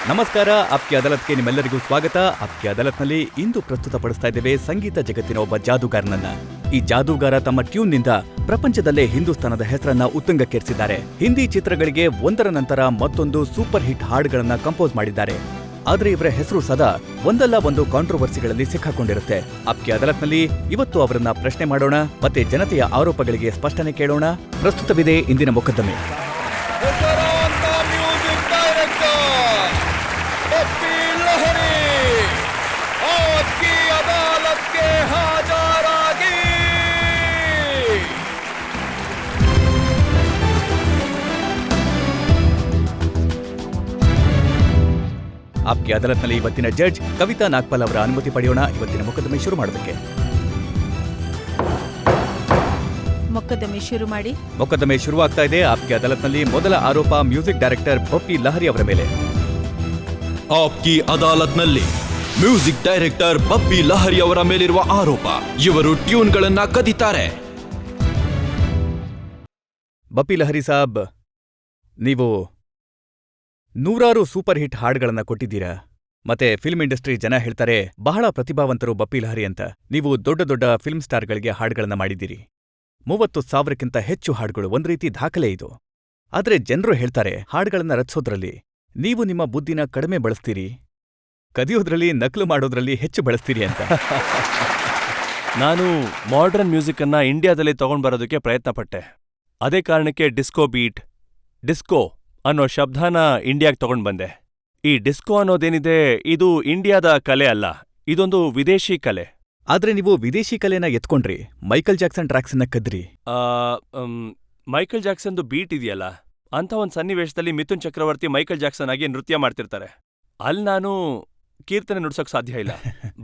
ನಮಸ್ಕಾರ. ಆಪ್ಕಿ ಅದಾಲತ್ಗೆ ನಿಮ್ಮೆಲ್ಲರಿಗೂ ಸ್ವಾಗತ. ಆಪ್ಕಿ ಅದಾಲತ್ನಲ್ಲಿ ಇಂದು ಪ್ರಸ್ತುತಪಡಿಸ್ತಾ ಇದ್ದೇವೆ ಸಂಗೀತ ಜಗತ್ತಿನ ಒಬ್ಬ ಜಾದೂಗಾರನನ್ನ. ಈ ಜಾದೂಗಾರ ತಮ್ಮ ಟ್ಯೂನ್ನಿಂದ ಪ್ರಪಂಚದಲ್ಲೇ ಹಿಂದೂಸ್ತಾನದ ಹೆಸರನ್ನ ಉತ್ತುಂಗಕ್ಕೇರಿಸಿದ್ದಾರೆ. ಹಿಂದಿ ಚಿತ್ರಗಳಿಗೆ ಒಂದರ ನಂತರ ಮತ್ತೊಂದು ಸೂಪರ್ ಹಿಟ್ ಹಾಡುಗಳನ್ನ ಕಂಪೋಸ್ ಮಾಡಿದ್ದಾರೆ. ಆದ್ರೆ ಇವರ ಹೆಸರು ಸದಾ ಒಂದಲ್ಲ ಒಂದು ಕಾಂಟ್ರವರ್ಸಿಗಳಲ್ಲಿ ಸಿಕ್ಕಾಕೊಂಡಿರುತ್ತೆ. ಆಪ್ಕಿ ಅದಾಲತ್ನಲ್ಲಿ ಇವತ್ತು ಅವರನ್ನ ಪ್ರಶ್ನೆ ಮಾಡೋಣ, ಮತ್ತೆ ಜನತೆಯ ಆರೋಪಗಳಿಗೆ ಸ್ಪಷ್ಟನೆ ಕೇಳೋಣ. ಪ್ರಸ್ತುತವಿದೆ ಇಂದಿನ ಮೊಕದ್ದಮೆ. ಆಪ್ಕಿ ಅದಾಲತ್ನಲ್ಲಿ ಇವತ್ತಿನ ಜಡ್ಜ್ ಕವಿತಾ ನಾಗ್ಪಾಲ್ ಅವರ ಅನುಮತಿ ಪಡೆಯೋಣ ಇವತ್ತಿನ ಮೊಕದ್ದಮೆ ಶುರು ಮಾಡೋದಕ್ಕೆ. ಮೊಕದ್ದಮೆ ಶುರುವಾಗ್ತಾ ಇದೆ. ಆಪ್ಕಿ ಅದಾಲತ್ನಲ್ಲಿ ಮೊದಲ ಆರೋಪ ಮ್ಯೂಸಿಕ್ ಡೈರೆಕ್ಟರ್ ಬಪ್ಪಿ ಲಹರಿ ಅವರ ಮೇಲೆ. ಆಪ್ಕಿ ಅದಾಲತ್ನಲ್ಲಿ ಮ್ಯೂಸಿಕ್ ಡೈರೆಕ್ಟರ್ ಬಪ್ಪಿ ಲಹರಿ ಅವರ ಮೇಲಿರುವ ಆರೋಪ, ಇವರು ಟ್ಯೂನ್ಗಳನ್ನ ಕದಿತಾರೆ. ಬಪ್ಪಿ ಲಹರಿ ಸಾಬ್, ನೀವು ನೂರಾರು ಸೂಪರ್ ಹಿಟ್ ಹಾಡುಗಳನ್ನ ಕೊಟ್ಟಿದ್ದೀರಾ. ಮತ್ತೆ ಫಿಲ್ಮ್ ಇಂಡಸ್ಟ್ರಿ ಜನ ಹೇಳ್ತಾರೆ ಬಹಳ ಪ್ರತಿಭಾವಂತರು ಬಪ್ಪಿ ಲಹರಿ ಅಂತ. ನೀವು ದೊಡ್ಡ ದೊಡ್ಡ ಫಿಲ್ಮ್ ಸ್ಟಾರ್ಗಳಿಗೆ ಹಾಡುಗಳನ್ನ ಮಾಡಿದ್ದೀರಿ. 30,000ಕ್ಕಿಂತ ಹೆಚ್ಚು ಹಾಡುಗಳು, ಒಂದ್ ರೀತಿ ದಾಖಲೆ ಇದು. ಆದ್ರೆ ಜನರು ಹೇಳ್ತಾರೆ ಹಾಡುಗಳನ್ನ ರಚಿಸೋದ್ರಲ್ಲಿ ನೀವು ನಿಮ್ಮ ಬುದ್ಧಿನ ಕಡಿಮೆ ಬಳಸ್ತೀರಿ, ಕದಿಯೋದ್ರಲ್ಲಿ ನಕಲು ಮಾಡೋದ್ರಲ್ಲಿ ಹೆಚ್ಚು ಬಳಸ್ತೀರಿ ಅಂತ. ನಾನು ಮಾಡರ್ನ್ ಮ್ಯೂಸಿಕ್ ಅನ್ನ ಇಂಡಿಯಾದಲ್ಲಿ ತಗೊಂಡ್ಬರೋದಕ್ಕೆ ಪ್ರಯತ್ನ ಪಟ್ಟೆ. ಅದೇ ಕಾರಣಕ್ಕೆ ಡಿಸ್ಕೋ ಅನ್ನೋ ಶಬ್ದನ ಇಂಡಿಯಾಗೆ ತಗೊಂಡ್ ಬಂದೆ. ಈ ಡಿಸ್ಕೋ ಅನ್ನೋದೇನಿದೆ ಇದು ಇಂಡಿಯಾದ ಕಲೆ ಅಲ್ಲ, ಇದೊಂದು ವಿದೇಶಿ ಕಲೆ. ಆದ್ರೆ ನೀವು ವಿದೇಶಿ ಕಲೆನ ಎತ್ಕೊಂಡ್ರಿ, ಮೈಕಲ್ ಜಾಕ್ಸನ್ ಟ್ರ್ಯಾಕ್ಸನ್ನ ಕದ್ರಿ. ಮೈಕಲ್ ಜಾಕ್ಸನ್ದು ಬೀಟ್ ಇದೆಯಲ್ಲ, ಅಂತ ಒಂದ್ ಸನ್ನಿವೇಶದಲ್ಲಿ ಮಿಥುನ್ ಚಕ್ರವರ್ತಿ ಮೈಕಲ್ ಜಾಕ್ಸನ್ ಆಗಿ ನೃತ್ಯ ಮಾಡ್ತಿರ್ತಾರೆ. ಅಲ್ಲಿ ನಾನು ಕೀರ್ತನೆ ನುಡ್ಸೋಕ್ ಸಾಧ್ಯ ಇಲ್ಲ,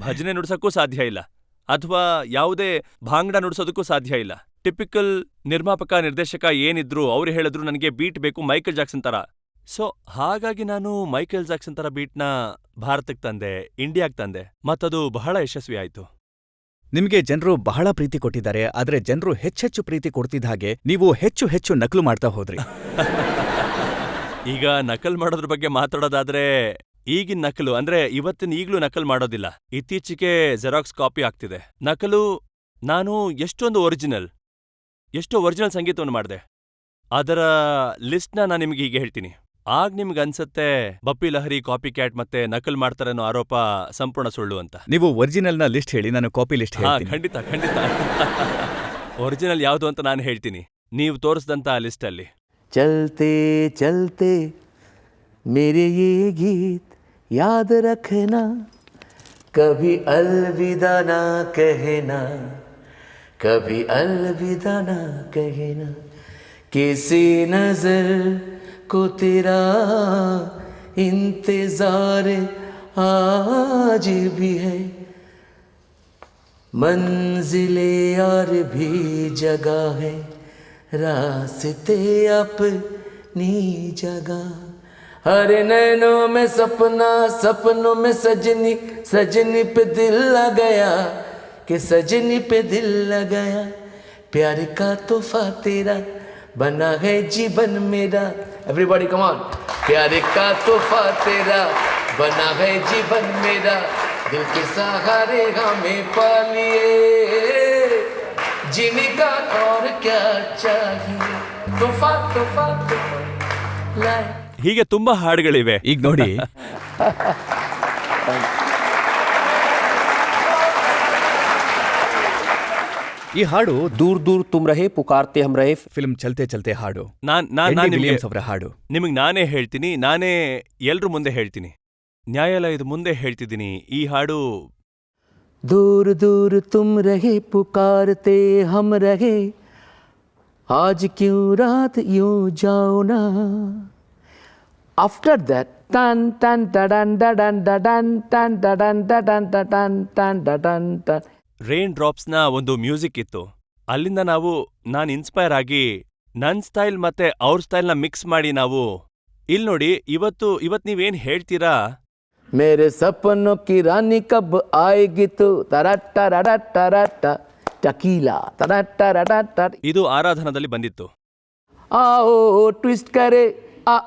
ಭಜನೆ ನುಡ್ಸಕ್ಕೂ ಸಾಧ್ಯ ಇಲ್ಲ, ಅಥವಾ ಯಾವುದೇ ಭಾಂಗ್ಡ ನುಡ್ಸೋದಕ್ಕೂ ಸಾಧ್ಯ ಇಲ್ಲ. ಟಿಪಿಕಲ್ ನಿರ್ಮಾಪಕ ನಿರ್ದೇಶಕ ಏನಿದ್ರು ಅವ್ರು ಹೇಳಿದ್ರು ನನಗೆ ಬೀಟ್ ಬೇಕು ಮೈಕಲ್ ಜಾಕ್ಸನ್ ತರ. ಸೊ ಹಾಗಾಗಿ ನಾನು ಮೈಕಲ್ ಜಾಕ್ಸನ್ ತರ ಬೀಟ್ನ ಭಾರತಕ್ಕೆ ತಂದೆ, ಇಂಡಿಯಾಗ್ ತಂದೆ, ಮತ್ತದು ಬಹಳ ಯಶಸ್ವಿ ಆಯ್ತು. ನಿಮ್ಗೆ ಜನರು ಬಹಳ ಪ್ರೀತಿ ಕೊಟ್ಟಿದ್ದಾರೆ. ಆದ್ರೆ ಜನರು ಹೆಚ್ಚೆಚ್ಚು ಪ್ರೀತಿ ಕೊಡ್ತಿದ್ದ ಹಾಗೆ ನೀವು ಹೆಚ್ಚು ಹೆಚ್ಚು ನಕಲು ಮಾಡ್ತಾ ಹೋದ್ರಿ. ಈಗ ನಕಲ್ ಮಾಡೋದ್ರ ಬಗ್ಗೆ ಮಾತಾಡೋದಾದ್ರೆ, ಈಗಿನ ನಕಲು ಅಂದ್ರೆ ಈಗ್ಲೂ ನಕಲ್ ಮಾಡೋದಿಲ್ಲ. ಇತ್ತೀಚೆಗೆ ಜೆರಾಕ್ಸ್ ಕಾಪಿ ಆಗ್ತಿದೆ. ನಕಲು ನಾನು ಎಷ್ಟೋ ಒರಿಜಿನಲ್ ಸಂಗೀತವನ್ನು ಮಾಡಿದೆ. ಅದರ ಲಿಸ್ಟ್ನ ನಾನು ನಿಮ್ಗೆ ಹೀಗೆ ಹೇಳ್ತೀನಿ. ಆಗ ನಿಮ್ಗೆ ಅನ್ಸತ್ತೆ ಬಪ್ಪಿ ಲಹರಿ ಕಾಪಿ ಕ್ಯಾಟ್ ಮತ್ತೆ ನಕಲ್ ಮಾಡ್ತಾರೆ ಅನ್ನೋ ಆರೋಪ ಸಂಪೂರ್ಣ ಸುಳ್ಳು ಅಂತ. ನೀವು ಒರಿಜಿನಲ್ನ ಲಿಸ್ಟ್ ಹೇಳಿ, ನಾನು ಕಾಪಿ ಲಿಸ್ಟ್ ಹೇಳ್ತೀನಿ. ಖಂಡಿತ ಒರಿಜಿನಲ್ ಯಾವುದು ಅಂತ ನಾನು ಹೇಳ್ತೀನಿ, ನೀವು ತೋರಿಸಿದಂತ ಲಿಸ್ಟ್ ಅಲ್ಲಿ. ಚಲ್ತೆ ಚಲ್ತೆ ಮೇರೆ ಯೇ ಗೀತ್ ಯಾದ್ ರಖನಾ, ಕಭಿ ಅಲ್ವಿದಾ ನಾ ಕಹನಾ, कभी अलविदा ना कहना, किसी नजर को तेरा इंतजार आज भी है, मंजिले और भी जगह है, रास्ते अपनी जगह, हर नैनों में सपना, सपनों में सजनी, सजनी पे दिल लग गया, कि सजनी पे दिल लगाया, प्यार का तोहफा तेरा बना है जीवन मेरा. Everybody come on. प्यार का तोहफा तेरा बना है जीवन मेरा, दिल के सहारे हमें पालिए, जीने का और क्या चाहिए, तोहफा तोहफा तोहफा लाए. ಹೀಗೆ ತುಂಬಾ ಹಾಡುಗಳಿವೆ. ಈಗ ನೋಡಿ, ಈ ಹಾಡು ದೂರ್ ದೂರ್ ತುಮ್ ರಹೇ ಪುಕಾರ್ತೆ ಹಮ್ ರಹೇ ಫಿಲ್ಮ್ ಚಲ್ತೆ ಚಲ್ತೆ ಹಾಡು. ವಿಲಿಯಮ್ಸ್ ಅವರ ಹಾಡು. ನಿಮಗೆ ನಾನೇ ಹೇಳ್ತೀನಿ, ನಾನೇ ಎಲ್ರ ಮುಂದೆ ಹೇಳ್ತೀನಿ, ನ್ಯಾಯಾಲಯದ ಮುಂದೆ ಹೇಳ್ತಿದ್ದೀನಿ. ಈ ಹಾಡು ದೂರ್ ದೂರ್ ತುಮ್ ರಹೇ ಪುಕಾರ್ತೆ ಹಮ್ ರಹೇ, ಆಜ್ ಕ್ಯೂ ರಾತ್ ಯೂಂ ಜಾओ ನಾ. ಆಫ್ಟರ್ ದಟ್ ಟನ್ ಟನ್ ಟಡನ್ ಡಡನ್ ಡಡನ್ ಟನ್ ಟಡನ್ ಡಡನ್ ಟಡನ್ ಟನ್ ಡಡನ್ ಟನ್. ರೈನ್ ಡ್ರಾಪ್ಸ್ನ ಒಂದು ಮ್ಯೂಸಿಕ್ ಇತ್ತು. ಅಲ್ಲಿಂದ ನಾನು ಇನ್ಸ್ಪೈರ್ ಆಗಿ ನನ್ ಸ್ಟೈಲ್ ಮತ್ತೆ ಅವ್ರ ಸ್ಟೈಲ್ನ ಮಿಕ್ಸ್ ಮಾಡಿ ನಾವು ಇಲ್ಲಿ ನೋಡಿ ಇವತ್ ನೀವೇನ್ ಹೇಳ್ತೀರಾ, ಮೇರೆ ಸಪನೋ ಕಿ ರಾನಿ ಕಬ್ ಆಯೇಗಿ ತು ತರಟ್ಟ ರಡಟ್ಟ ರಟ್ಟ ಟಕೀಲಾ ತರಟ್ಟ ರಡಟ್ಟ. ಇದು ಆರಾಧನದಲ್ಲಿ ಬಂದಿತ್ತು. आओ ट्विस्ट करे आ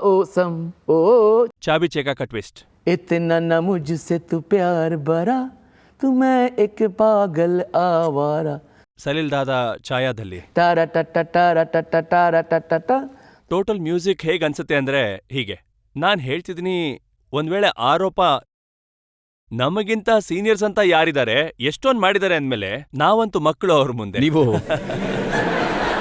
ओ सम ओ ಚಾಬಿ ಚೇಕಾ का ट्विस्ट. इतना न मुझसे तू प्यार बरा तू मैं एक पागल आवारा ಸಲೀಲ್ ದಾದಾ ಛಾಯಾದಲ್ಲಿ तारा टटा तारा टटा तारा टटा ಟೋಟಲ್ ಮ್ಯೂಸಿಕ್ ಹೇಗ್ ಅನ್ಸುತ್ತೆ ಅಂದ್ರೆ ಹೀಗೆ. ನಾನ್ ಹೇಳ್ತಿದ್ದೀನಿ, ಒಂದ್ ವೇಳೆ ಆರೋಪ ನಮಗಿಂತ ಸೀನಿಯರ್ಸ್ ಅಂತ ಯಾರಿದ್ದಾರೆ, ಎಷ್ಟೊಂದ್ ಮಾಡಿದ್ದಾರೆ ಅಂದ್ಮೇಲೆ ನಾವಂತೂ ಮಕ್ಕಳು ಅವ್ರ ಮುಂದೆ. ನೀವು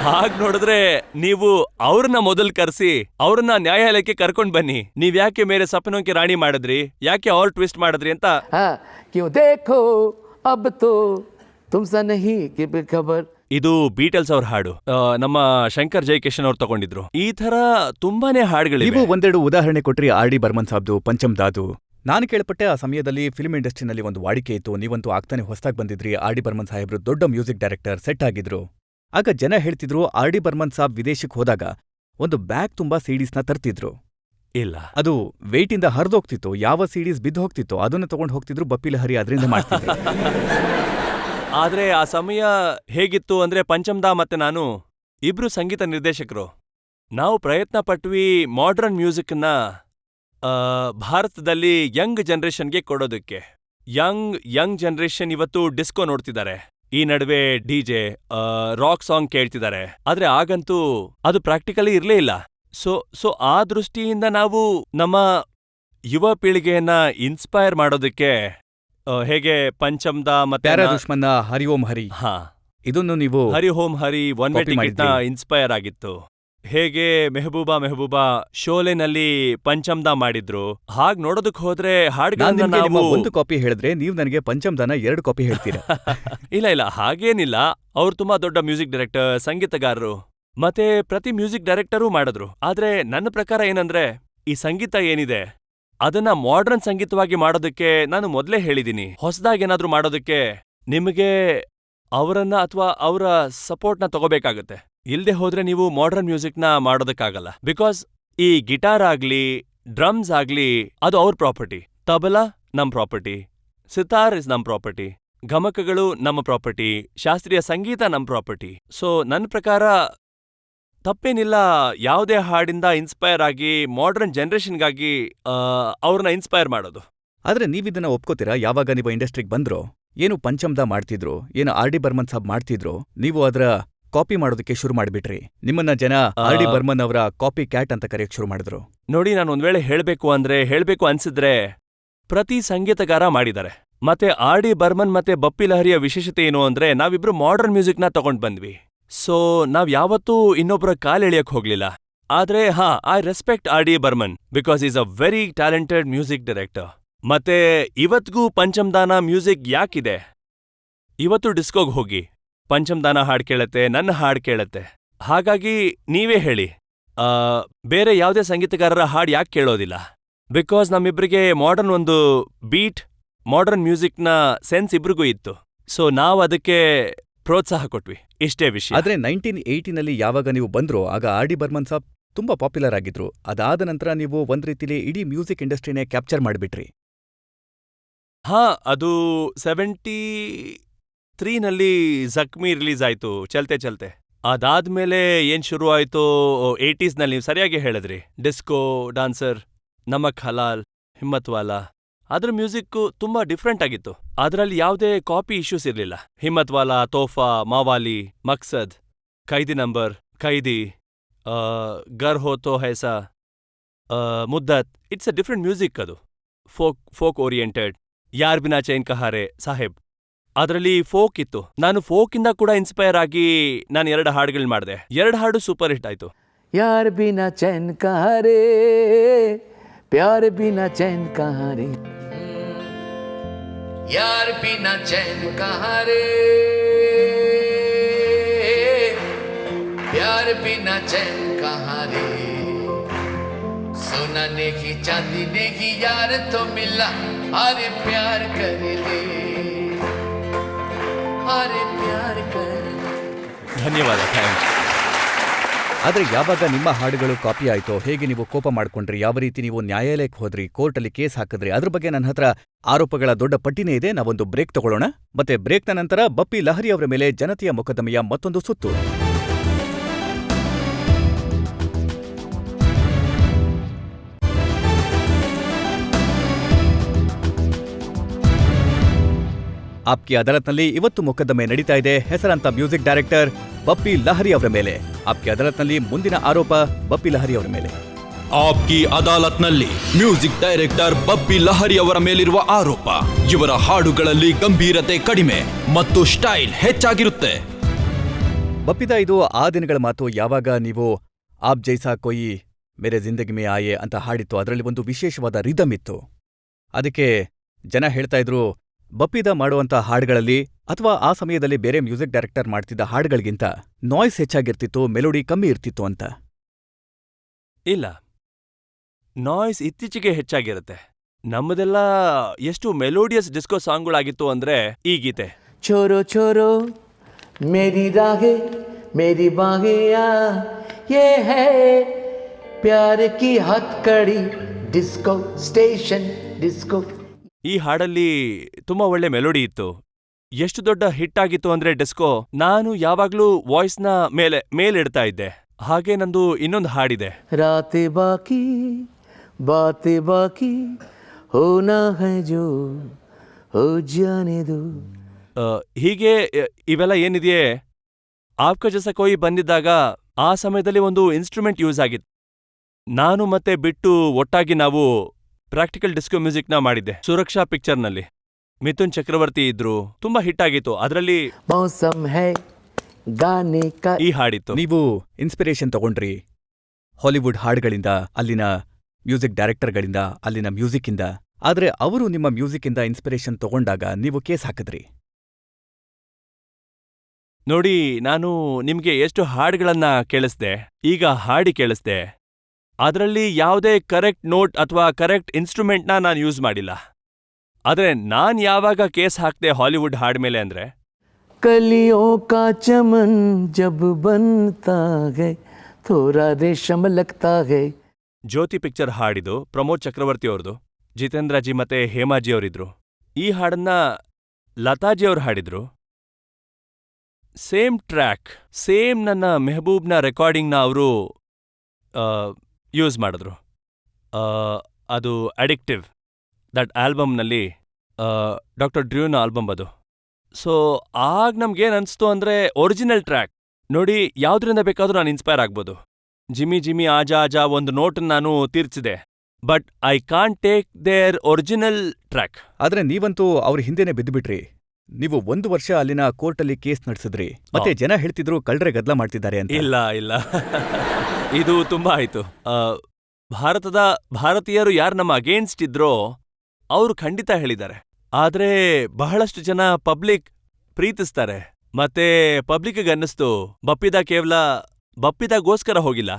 ಹಾಗ್ ನೋಡಿದ್ರೆ ನೀವು ಅವ್ರನ್ನ ಮೊದಲ್ ಕರ್ಸಿ ಅವ್ರನ್ನ ನ್ಯಾಯಾಲಯಕ್ಕೆ ಕರ್ಕೊಂಡ್ ಬನ್ನಿ. ನೀವ್ ಯಾಕೆ ಮೇರೆ ಸಪನೋಂಕೆ ರಾಣಿ ಮಾಡಿದ್ರಿ, ಯಾಕೆ ಅವ್ರ ಟ್ವಿಸ್ಟ್ ಮಾಡಿದ್ರಿ ಅಂತ. हाँ क्यों देखो अब तो तुमसा नहीं कि बेखबर ಇದು ಬೀಟಲ್ಸ್ ಅವ್ರ ಹಾಡು, ನಮ್ಮ ಶಂಕರ್ ಜೈಕಿಶನ್ ಅವ್ರು ತಗೊಂಡಿದ್ರು. ಈ ತರ ತುಂಬಾನೇ ಹಾಡುಗಳಿವೆ. ನೀವು ಒಂದೆರಡು ಉದಾಹರಣೆ ಕೊಟ್ರಿ, ಆರ್ ಡಿ ಬರ್ಮನ್ ಸಾಬ್ದು, ಪಂಚಮ್ ದಾದು. ನಾನು ಕೇಳ್ಪಟ್ಟೆ ಆ ಸಮಯದಲ್ಲಿ ಫಿಲ್ಮ್ ಇಂಡಸ್ಟ್ರಿನಲ್ಲಿ ಒಂದು ವಾಡಿಕೆ ಇತ್ತು, ನೀವಂತೂ ಆಗ್ತಾನೆ ಹೊಸದಾಗಿ ಬಂದಿದ್ರಿ. ಆರ್ ಡಿ ಬರ್ಮನ್ ಸಾಹೇಬ್ರು ದೊಡ್ಡ ಮ್ಯೂಸಿಕ್ ಡೈರೆಕ್ಟರ್, ಸೆಟ್ ಆಗಿದ್ರು. ಆಗ ಜನ ಹೇಳ್ತಿದ್ರು, ಆರ್ ಡಿ ಬರ್ಮನ್ ಸಾಬ್ ವಿದೇಶಕ್ಕೆ ಹೋದಾಗ ಒಂದು ಬ್ಯಾಗ್ ತುಂಬಾ ಸಿಡೀಸ್ನ ತರ್ತಿದ್ರು. ಇಲ್ಲ, ಅದು ವೆಯ್ಟಿಂದ ಹರಿದೋಗ್ತಿತ್ತು. ಯಾವ ಸಿಡೀಸ್ ಬಿದ್ದು ಹೋಗ್ತಿತ್ತು ಅದನ್ನ ತಗೊಂಡು ಹೋಗ್ತಿದ್ರು. ಬಪ್ಪಿ ಲಹರಿ ಅದರಿಂದ ಮಾಡ್ತಿದ್ರು. ಆದ್ರೆ ಆ ಸಮಯ ಹೇಗಿತ್ತು ಅಂದ್ರೆ, ಪಂಚಮ್ದಾ ಮತ್ತೆ ನಾನು ಇಬ್ರು ಸಂಗೀತ ನಿರ್ದೇಶಕರು. ನಾವು ಪ್ರಯತ್ನ ಪಟ್ವಿ ಮಾಡರ್ನ್ ಮ್ಯೂಸಿಕ್ನ ಭಾರತದಲ್ಲಿ ಯಂಗ್ ಜನರೇಷನ್ಗೆ ಕೊಡೋದಕ್ಕೆ. ಯಂಗ್ ಜನರೇಷನ್ ಇವತ್ತು ಡಿಸ್ಕೋ ನೋಡ್ತಿದ್ದಾರೆ, ಈ ನಡುವೆ ಡಿಜೆ ರಾಕ್ ಸಾಂಗ್ ಕೇಳ್ತಿದ್ದಾರೆ. ಆದ್ರೆ ಆಗಂತೂ ಅದು ಪ್ರಾಕ್ಟಿಕಲಿ ಇರ್ಲೇ ಇಲ್ಲ. ಸೊ ಆ ದೃಷ್ಟಿಯಿಂದ ನಾವು ನಮ್ಮ ಯುವ ಪೀಳಿಗೆಯನ್ನ ಇನ್ಸ್ಪೈರ್ ಮಾಡೋದಕ್ಕೆ ಹೇಗೆ ಪಂಚಮ್ದಾ ಮತ್ತೆ ಪ್ಯಾರಾ ದುಶ್ಮನ್ನ, ಹರಿ ಓಂ ಹರಿ, ಹಾ, ಇದನ್ನು ನೀವು ಹರಿ ಹೋಮ್ ಹರಿ ಒನ್ ವೇ Copy ಟಿಕೆಟ್ ನ ಮಾಡಿದ್ರಿ. ಇನ್ಸ್ಪೈರ್ ಆಗಿತ್ತು. ಹೇಗೆ ಮೆಹಬೂಬಾ ಶೋಲೆನಲ್ಲಿ ಪಂಚಮ್ದಾ ಮಾಡಿದ್ರು, ಹಾಗ್ ನೋಡೋದಕ್ ಹೋದ್ರೆ ನಾನ್ ಹಾಡುಗಳನ್ನ ನಿಮ್ಗೆ ನಿಮ್ಮ ನಾವು ಒಂದು ಕಾಪಿ ಹೇಳಿದ್ರೆ ನೀವು ನನಗೆ ಪಂಚಮ್ದಾನ 2 ಕಾಪಿ ಹೇಳ್ತೀರಾ. ಇಲ್ಲ ಹಾಗೇನಿಲ್ಲ. ಅವ್ರು ತುಂಬಾ ದೊಡ್ಡ ಮ್ಯೂಸಿಕ್ ಡೈರೆಕ್ಟರ್, ಸಂಗೀತಗಾರರು, ಮತ್ತೆ ಪ್ರತಿ ಮ್ಯೂಸಿಕ್ ಡೈರೆಕ್ಟರೂ ಮಾಡಿದ್ರು. ಆದ್ರೆ ನನ್ನ ಪ್ರಕಾರ ಏನಂದ್ರೆ, ಈ ಸಂಗೀತ ಏನಿದೆ ಅದನ್ನ ಮಾಡರ್ನ್ ಸಂಗೀತವಾಗಿ ಮಾಡೋದಕ್ಕೆ ನಾನು ಮೊದಲೇ ಹೇಳಿದೀನಿ. ಹೊಸದಾಗೇನಾದ್ರೂ ಮಾಡೋದಕ್ಕೆ ನಿಮಗೆ ಅವರನ್ನ ಅಥವಾ ಅವರ ಸಪೋರ್ಟ್ನ ತಗೋಬೇಕಾಗತ್ತೆ. ಇಲ್ದೆ ಹೋದ್ರೆ ನೀವು ಮಾಡರ್ನ್ ಮ್ಯೂಸಿಕ್ನ ಮಾಡೋದಕ್ಕಾಗಲ್ಲ. ಬಿಕಾಸ್ ಈ ಗಿಟಾರ್ ಆಗ್ಲಿ, ಡ್ರಮ್ಸ್ ಆಗ್ಲಿ, ಅದು ಅವ್ರ ಪ್ರಾಪರ್ಟಿ. ತಬಲಾ ನಮ್ ಪ್ರಾಪರ್ಟಿ, ಸಿತಾರ್ ಇಸ್ ನಮ್ ಪ್ರಾಪರ್ಟಿ, ಗಮಕಗಳು ನಮ್ಮ ಪ್ರಾಪರ್ಟಿ, ಶಾಸ್ತ್ರೀಯ ಸಂಗೀತ ನಮ್ ಪ್ರಾಪರ್ಟಿ. ಸೊ ನನ್ನ ಪ್ರಕಾರ ತಪ್ಪೇನಿಲ್ಲ ಯಾವುದೇ ಹಾಡಿಂದ ಇನ್ಸ್ಪೈರ್ ಆಗಿ ಮಾಡರ್ನ್ ಜನರೇಷನ್ಗಾಗಿ ಅವ್ರನ್ನ ಇನ್ಸ್ಪೈರ್ ಮಾಡೋದು. ಆದ್ರೆ ನೀವಿದನ್ನ ಒಪ್ಕೋತೀರಾ? ಯಾವಾಗ ನೀವು ಇಂಡಸ್ಟ್ರಿಗೆ ಬಂದ್ರೋ, ಏನು ಪಂಚಮ್ದಾ ಮಾಡ್ತಿದ್ರು, ಏನು ಆರ್ ಡಿ ಬರ್ಮನ್ ಸಾಬ್ ಮಾಡ್ತಿದ್ರು, ನೀವು ಅದರ ಕಾಪಿ ಮಾಡೋದಕ್ಕೆ ಶುರು ಮಾಡಿಬಿಟ್ರಿ. ನಿಮ್ಮನ್ನ ಜನ ಆರ್ ಡಿ ಬರ್ಮನ್ ಅವರ ಕಾಪಿ ಕ್ಯಾಟ್ ಅಂತ ಕರೆಯಕ್ ಶುರು ಮಾಡಿದ್ರು. ನೋಡಿ, ನಾನು ಒಂದ್ ವೇಳೆ ಹೇಳ್ಬೇಕು ಅನ್ಸಿದ್ರೆ ಪ್ರತಿ ಸಂಗೀತಗಾರ ಮಾಡಿದ್ದಾರೆ. ಮತ್ತೆ ಆರ್ ಡಿ ಬರ್ಮನ್ ಮತ್ತೆ ಬಪ್ಪಿ ಲಹರಿಯ ವಿಶೇಷತೆ ಏನು ಅಂದ್ರೆ, ನಾವಿಬ್ರು ಮಾಡರ್ನ್ ಮ್ಯೂಸಿಕ್ನ ತಗೊಂಡ್ ಬಂದ್ವಿ. ಸೊ ನಾವ್ ಯಾವತ್ತೂ ಇನ್ನೊಬ್ಬರ ಕಾಲೆಳೆಯಕ್ ಹೋಗ್ಲಿಲ್ಲ. ಆದ್ರೆ I respect R D Burman because is a very talented music director. ಮತ್ತೆ ಇವತ್ಗೂ ಪಂಚಮ್ದಾನ ಮ್ಯೂಸಿಕ್ ಯಾಕಿದೆ? ಇವತ್ತು ಡಿಸ್ಕೋಗ್ ಹೋಗಿ ಪಂಚಮ್ದಾನ ಹಾಡ್ ಕೇಳತ್ತೆ, ನನ್ನ ಹಾಡ್ ಕೇಳತ್ತೆ. ಹಾಗಾಗಿ ನೀವೇ ಹೇಳಿ, ಬೇರೆ ಯಾವುದೇ ಸಂಗೀತಗಾರರ ಹಾಡ್ ಯಾಕೆ ಕೇಳೋದಿಲ್ಲ? ಬಿಕಾಸ್ ನಮ್ಮಿಬ್ರಿಗೆ ಮಾಡರ್ನ್ ಒಂದು ಬೀಟ್, ಮಾಡರ್ನ್ ಮ್ಯೂಸಿಕ್ನ ಸೆನ್ಸ್ ಇಬ್ರಿಗೂ ಇತ್ತು. ಸೊ ನಾವ್ ಅದಕ್ಕೆ ಪ್ರೋತ್ಸಾಹ ಕೊಟ್ವಿ, ಇಷ್ಟೇ ವಿಷಯ. ಆದ್ರೆ 1980ನಲ್ಲಿ ಯಾವಾಗ ನೀವು ಬಂದ್ರೋ ಆಗ ಆರ್ ಡಿ ಬರ್ಮನ್ ಸಾಬ್ ತುಂಬಾ ಪಾಪ್ಯುಲರ್ ಆಗಿದ್ರು. ಅದಾದ ನಂತರ ನೀವು ಒಂದ್ ರೀತಿಲಿ ಇಡೀ ಮ್ಯೂಸಿಕ್ ಇಂಡಸ್ಟ್ರಿನೇ ಕ್ಯಾಪ್ಚರ್ ಮಾಡಿಬಿಟ್ರಿ. ಅದು 73ನಲ್ಲಿ ಜಖ್ಮಿ ರಿಲೀಸ್ ಆಯ್ತು, ಚಲ್ತೆ. ಅದಾದ್ಮೇಲೆ ಏನ್ ಶುರು ಆಯ್ತು 80ಸ್ನಲ್ಲಿ, ನೀವು ಸರಿಯಾಗಿ ಹೇಳಿದ್ರಿ. ಡಿಸ್ಕೋ, ಡಾನ್ಸರ್, ನಮಕ್ ಹಲಾಲ್, ಹಿಮ್ಮತ್ವಾಲಾ, ಅದ್ರ ಮ್ಯೂಸಿಕ್ ತುಂಬಾ ಡಿಫ್ರೆಂಟ್ ಆಗಿತ್ತು. ಅದರಲ್ಲಿ ಯಾವುದೇ ಕಾಪಿ ಇಶ್ಯೂಸ್ ಇರ್ಲಿಲ್ಲ. ಹಿಮ್ಮತ್ವಾಲಾ, ತೋಫಾ, ಮಾವಾಲಿ, ಮಕ್ಸದ್, ಖೈದಿ ನಂಬರ್, ಖೈದಿ, ಗರ್ ಹೋ ತೋ ಹೈಸಾ, ಮುದ್ದತ್, ಇಟ್ಸ್ ಅ ಡಿಫ್ರೆಂಟ್ ಮ್ಯೂಸಿಕ್. ಅದು ಫೋಕ್ ಓರಿಯೆಂಟೆಡ್. ಯಾರ್ ಬಿನಾ ಚೈನ್ ಕಹಾರೆ, ಸಾಹೇಬ್, ಅದರಲ್ಲಿ ಫೋಕ್ ಇತ್ತು. ನಾನು ಫೋಕಿಂದ ಕೂಡ ಇನ್ಸ್ಪೈರ್ ಆಗಿ ನಾನು 2 ಹಾಡುಗಳು ಮಾಡಿದೆ. 2 ಹಾಡು ಸೂಪರ್ ಹಿಟ್ ಆಯ್ತು. यार बिना चैन कहाँ रे, प्यार बिना चैन कहाँ रे, यार बिना चैन कहाँ रे, प्यार बिना चैन कहाँ रे, सोना नेगी चांदी नेगी यार तो मिला, अरे प्यार कर ले, अरे प्यार कर ले. ಧನ್ಯವಾದ, ಥ್ಯಾಂಕ್ಸ್. ಆದ್ರೆ ಯಾವಾಗ ನಿಮ್ಮ ಹಾಡುಗಳು ಕಾಪಿ ಆಯ್ತೋ, ಹೇಗೆ ನೀವು ಕೋಪ ಮಾಡ್ಕೊಂಡ್ರಿ, ಯಾವ ರೀತಿ ನೀವು ನ್ಯಾಯಾಲಯಕ್ಕೆ ಹೋದ್ರಿ, ಕೋರ್ಟಲ್ಲಿ ಕೇಸ್ ಹಾಕಿದ್ರಿ, ಅದ್ರ ಬಗ್ಗೆ ನನ್ನ ಹತ್ರ ಆರೋಪಗಳ ದೊಡ್ಡ ಪಟ್ಟಿನೇ ಇದೆ. ನಾವೊಂದು ಬ್ರೇಕ್ ತಗೊಳ್ಳೋಣ. ಮತ್ತೆ ಬ್ರೇಕ್ನ ನಂತರ ಬಪ್ಪಿ ಲಹರಿ ಅವರ ಮೇಲೆ ಜನತೆಯ ಮೊಕದ್ದಮೆಯ ಮತ್ತೊಂದು ಸುತ್ತು. ಆಪ್ಕಿ ಅದಾಲತ್ನಲ್ಲಿ ಇವತ್ತು ಮೊಕದ್ದಮೆ ನಡೀತಾ ಇದೆ ಹೆಸರಾಂತ ಮ್ಯೂಸಿಕ್ ಡೈರೆಕ್ಟರ್ ಬಪ್ಪಿ ಲಹರಿ ಅವರ ಮೇಲೆ. ಆಪ್ಕಿ ಅದಾಲತ್ನಲ್ಲಿ ಮುಂದಿನ ಆರೋಪ ಬಪ್ಪಿ ಲಹರಿ ಅವರ ಮೇಲೆ. ಆಪ್ಕಿ ಅದಾಲತ್ನಲ್ಲಿ ಮ್ಯೂಸಿಕ್ ಡೈರೆಕ್ಟರ್ ಬಪ್ಪಿ ಲಹರಿ ಅವರ ಮೇಲಿರುವ ಆರೋಪ, ಇವರ ಹಾಡುಗಳಲ್ಲಿ ಗಂಭೀರತೆ ಕಡಿಮೆ ಮತ್ತು ಸ್ಟೈಲ್ ಹೆಚ್ಚಾಗಿರುತ್ತೆ. ಬಪ್ಪಿದ ಇದು ಆ ದಿನಗಳ ಮಾತು, ಯಾವಾಗ ನೀವು ಆಪ್ ಜೈಸಾ ಕೊಯಿ ಮೇರೆ ಜಿಂದಗಿ ಮೇ ಆಯೆ ಅಂತ ಹಾಡಿತ್ತು. ಅದರಲ್ಲಿ ಒಂದು ವಿಶೇಷವಾದ ರಿದಮ್ ಇತ್ತು. ಅದಕ್ಕೆ ಜನ ಹೇಳ್ತಾ ಇದ್ರು, ಬಪ್ಪಿದ ಮಾಡುವಂಥ ಹಾಡುಗಳಲ್ಲಿ ಅಥವಾ ಆ ಸಮಯದಲ್ಲಿ ಬೇರೆ ಮ್ಯೂಸಿಕ್ ಡೈರೆಕ್ಟರ್ ಮಾಡ್ತಿದ್ದ ಹಾಡುಗಳಿಗಿಂತ ನಾಯ್ಸ್ ಹೆಚ್ಚಾಗಿರ್ತಿತ್ತು, ಮೆಲೋಡಿ ಕಮ್ಮಿ ಇರ್ತಿತ್ತು ಅಂತ. ಇಲ್ಲ, ನಾಯ್ಸ್ ಇತ್ತೀಚೆಗೆ ಹೆಚ್ಚಾಗಿರುತ್ತೆ. ನಮ್ಮದೆಲ್ಲ ಎಷ್ಟು ಮೆಲೋಡಿಯಸ್ ಡಿಸ್ಕೋ ಸಾಂಗ್ಗಳಾಗಿತ್ತು ಅಂದ್ರೆ ಈ ಗೀತೆ. छोरो छोरो मेरी राहें मेरी बाहें आ ये है प्यार की हथकड़ी डिस्को स्टेशन डिस्को. ಈ ಹಾಡಲ್ಲಿ ತುಂಬಾ ಒಳ್ಳೆ ಮೆಲೋಡಿ ಇತ್ತು. ಎಷ್ಟು ದೊಡ್ಡ ಹಿಟ್ ಆಗಿತ್ತು ಅಂದ್ರೆ ಡಿಸ್ಕೋ, ನಾನು ಯಾವಾಗ್ಲೂ ವಾಯ್ಸ್ನ ಮೇಲಿಡ್ತಾ ಇದ್ದೆ. ಹಾಗೆ ನಂದು ಇನ್ನೊಂದು ಹಾಡಿದೆ, रातें बाकी बातें बाकी होना है जो हो जाने दो. ಹೀಗೆ ಇವೆಲ್ಲ ಏನಿದೆಯೇ, ಆಪ್ಕ ಜಸ ಕೊಯ್ ಬಂದಿದ್ದಾಗ ಆ ಸಮಯದಲ್ಲಿ ಒಂದು ಇನ್ಸ್ಟ್ರೂಮೆಂಟ್ ಯೂಸ್ ಆಗಿತ್ತು. ನಾನು ಮತ್ತೆ ಬಿಟ್ಟು ಒಟ್ಟಾಗಿ ನಾವು ಪ್ರಾಕ್ಟಿಕಲ್ ಡಿಸ್ಕೋ ಮ್ಯೂಸಿಕ್ನ ಮಾಡಿದ್ದೆ ಸುರಕ್ಷಾ ಪಿಕ್ಚರ್ನಲ್ಲಿ. ಮಿಥುನ್ ಚಕ್ರವರ್ತಿ ಇದ್ರು, ತುಂಬಾ ಹಿಟ್ ಆಗಿತ್ತು. ಅದರಲ್ಲಿ मौसम है गाने का. ಈ ಹಾಡಿತ್ತು. ನೀವು ಇನ್ಸ್ಪಿರೇಷನ್ ತಗೊಂಡ್ರಿ ಹಾಲಿವುಡ್ ಹಾಡುಗಳಿಂದ, ಅಲ್ಲಿನ ಮ್ಯೂಸಿಕ್ ಡೈರೆಕ್ಟರ್ಗಳಿಂದ, ಅಲ್ಲಿನ ಮ್ಯೂಸಿಕ್ಕಿಂದ. ಆದ್ರೆ ಅವರು ನಿಮ್ಮ ಮ್ಯೂಸಿಕ್ಕಿಂದ ಇನ್ಸ್ಪಿರೇಷನ್ ತಗೊಂಡಾಗ ನೀವು ಕೇಸ್ ಹಾಕಿದ್ರಿ. ನೋಡಿ, ನಾನು ನಿಮ್ಗೆ ಎಷ್ಟು ಹಾಡುಗಳನ್ನ ಕೇಳಿಸ್ದೆ, ಈಗ ಹಾಡಿ ಕೇಳಿಸ್ದೆ. ಅದರಲ್ಲಿ ಯಾವುದೇ ಕರೆಕ್ಟ್ ನೋಟ್ ಅಥವಾ ಕರೆಕ್ಟ್ ಇನ್ಸ್ಟ್ರೂಮೆಂಟ್ನ ನಾನು ಯೂಸ್ ಮಾಡಿಲ್ಲ. ಆದ್ರೆ ನಾನ್ ಯಾವಾಗ ಕೇಸ್ ಹಾಕ್ದೆ ಹಾಲಿವುಡ್ ಹಾಡ್ಮೇಲೆ ಅಂದ್ರೆ, कलियों का चमन जब बनता है थोड़ा रेशम लगता है. ಜ್ಯೋತಿ ಪಿಕ್ಚರ್ ಹಾಡಿದು ಪ್ರಮೋದ್ ಚಕ್ರವರ್ತಿ ಅವ್ರದು, ಜಿತೇಂದ್ರಜಿ ಮತ್ತೆ ಹೇಮಾಜಿ ಅವರಿದ್ರು. ಈ ಹಾಡನ್ನ ಲತಾಜಿ ಅವ್ರು ಹಾಡಿದ್ರು. ಸೇಮ್ ಟ್ರ್ಯಾಕ್, ಸೇಮ್ ನನ್ನ ಮೆಹಬೂಬ್ನ ರೆಕಾರ್ಡಿಂಗ್ನ ಅವರು ಯೂಸ್ ಮಾಡಿದ್ರು. ಅದು ಅಡಿಕ್ಟಿವ್, ದಟ್ ಆಲ್ಬಮ್ನಲ್ಲಿ ಡಾಕ್ಟರ್ ಡ್ರ್ಯೂನ ಆಲ್ಬಮ್ ಅದು. ಸೊ ಆಗ ನಮ್ಗೇನ್ ಅನ್ಸ್ತು ಅಂದ್ರೆ, ಒರಿಜಿನಲ್ ಟ್ರ್ಯಾಕ್ ನೋಡಿ, ಯಾವ್ದ್ರಿಂದ ಬೇಕಾದ್ರೂ ನಾನು ಇನ್ಸ್ಪೈರ್ ಆಗ್ಬೋದು. ಜಿಮಿ ಜಿಮಿ ಆಜಾ ಆಜಾ ಒಂದು ನೋಟ್ ನಾನು ತೀರ್ಚಿದೆ, but I can't take their original track. ಆದ್ರೆ ನೀವಂತೂ ಅವ್ರ ಹಿಂದೆನೆ ಬಿದ್ದುಬಿಟ್ರಿ. ನೀವು 1 ವರ್ಷ ಅಲ್ಲಿನ ಕೋರ್ಟಲ್ಲಿ ಕೇಸ್ ನಡೆಸಿದ್ರಿ. ಮತ್ತೆ ಜನ ಹೇಳ್ತಿದ್ರು ಕಳ್ರೆ ಗದ್ಲ ಮಾಡ್ತಿದ್ದಾರೆ ಅಂತ. ಇಲ್ಲ ಇಲ್ಲ ಇದು ತುಂಬಾ ಆಯ್ತು. ಭಾರತೀಯರು ಯಾರು ನಮ್ಮ ಅಗೇನ್ಸ್ಟ್ ಇದ್ರೋ ಅವರು ಖಂಡಿತ ಹೇಳಿದ್ದಾರೆ. ಆದ್ರೆ ಬಹಳಷ್ಟು ಜನ ಪಬ್ಲಿಕ್ ಪ್ರೀತಿಸ್ತಾರೆ. ಮತ್ತೆ ಪಬ್ಲಿಕ್ಗೆ ಅನ್ನಿಸ್ತು ಬಪ್ಪಿದಾಗೋಸ್ಕರ ಹೋಗಿಲ್ಲ,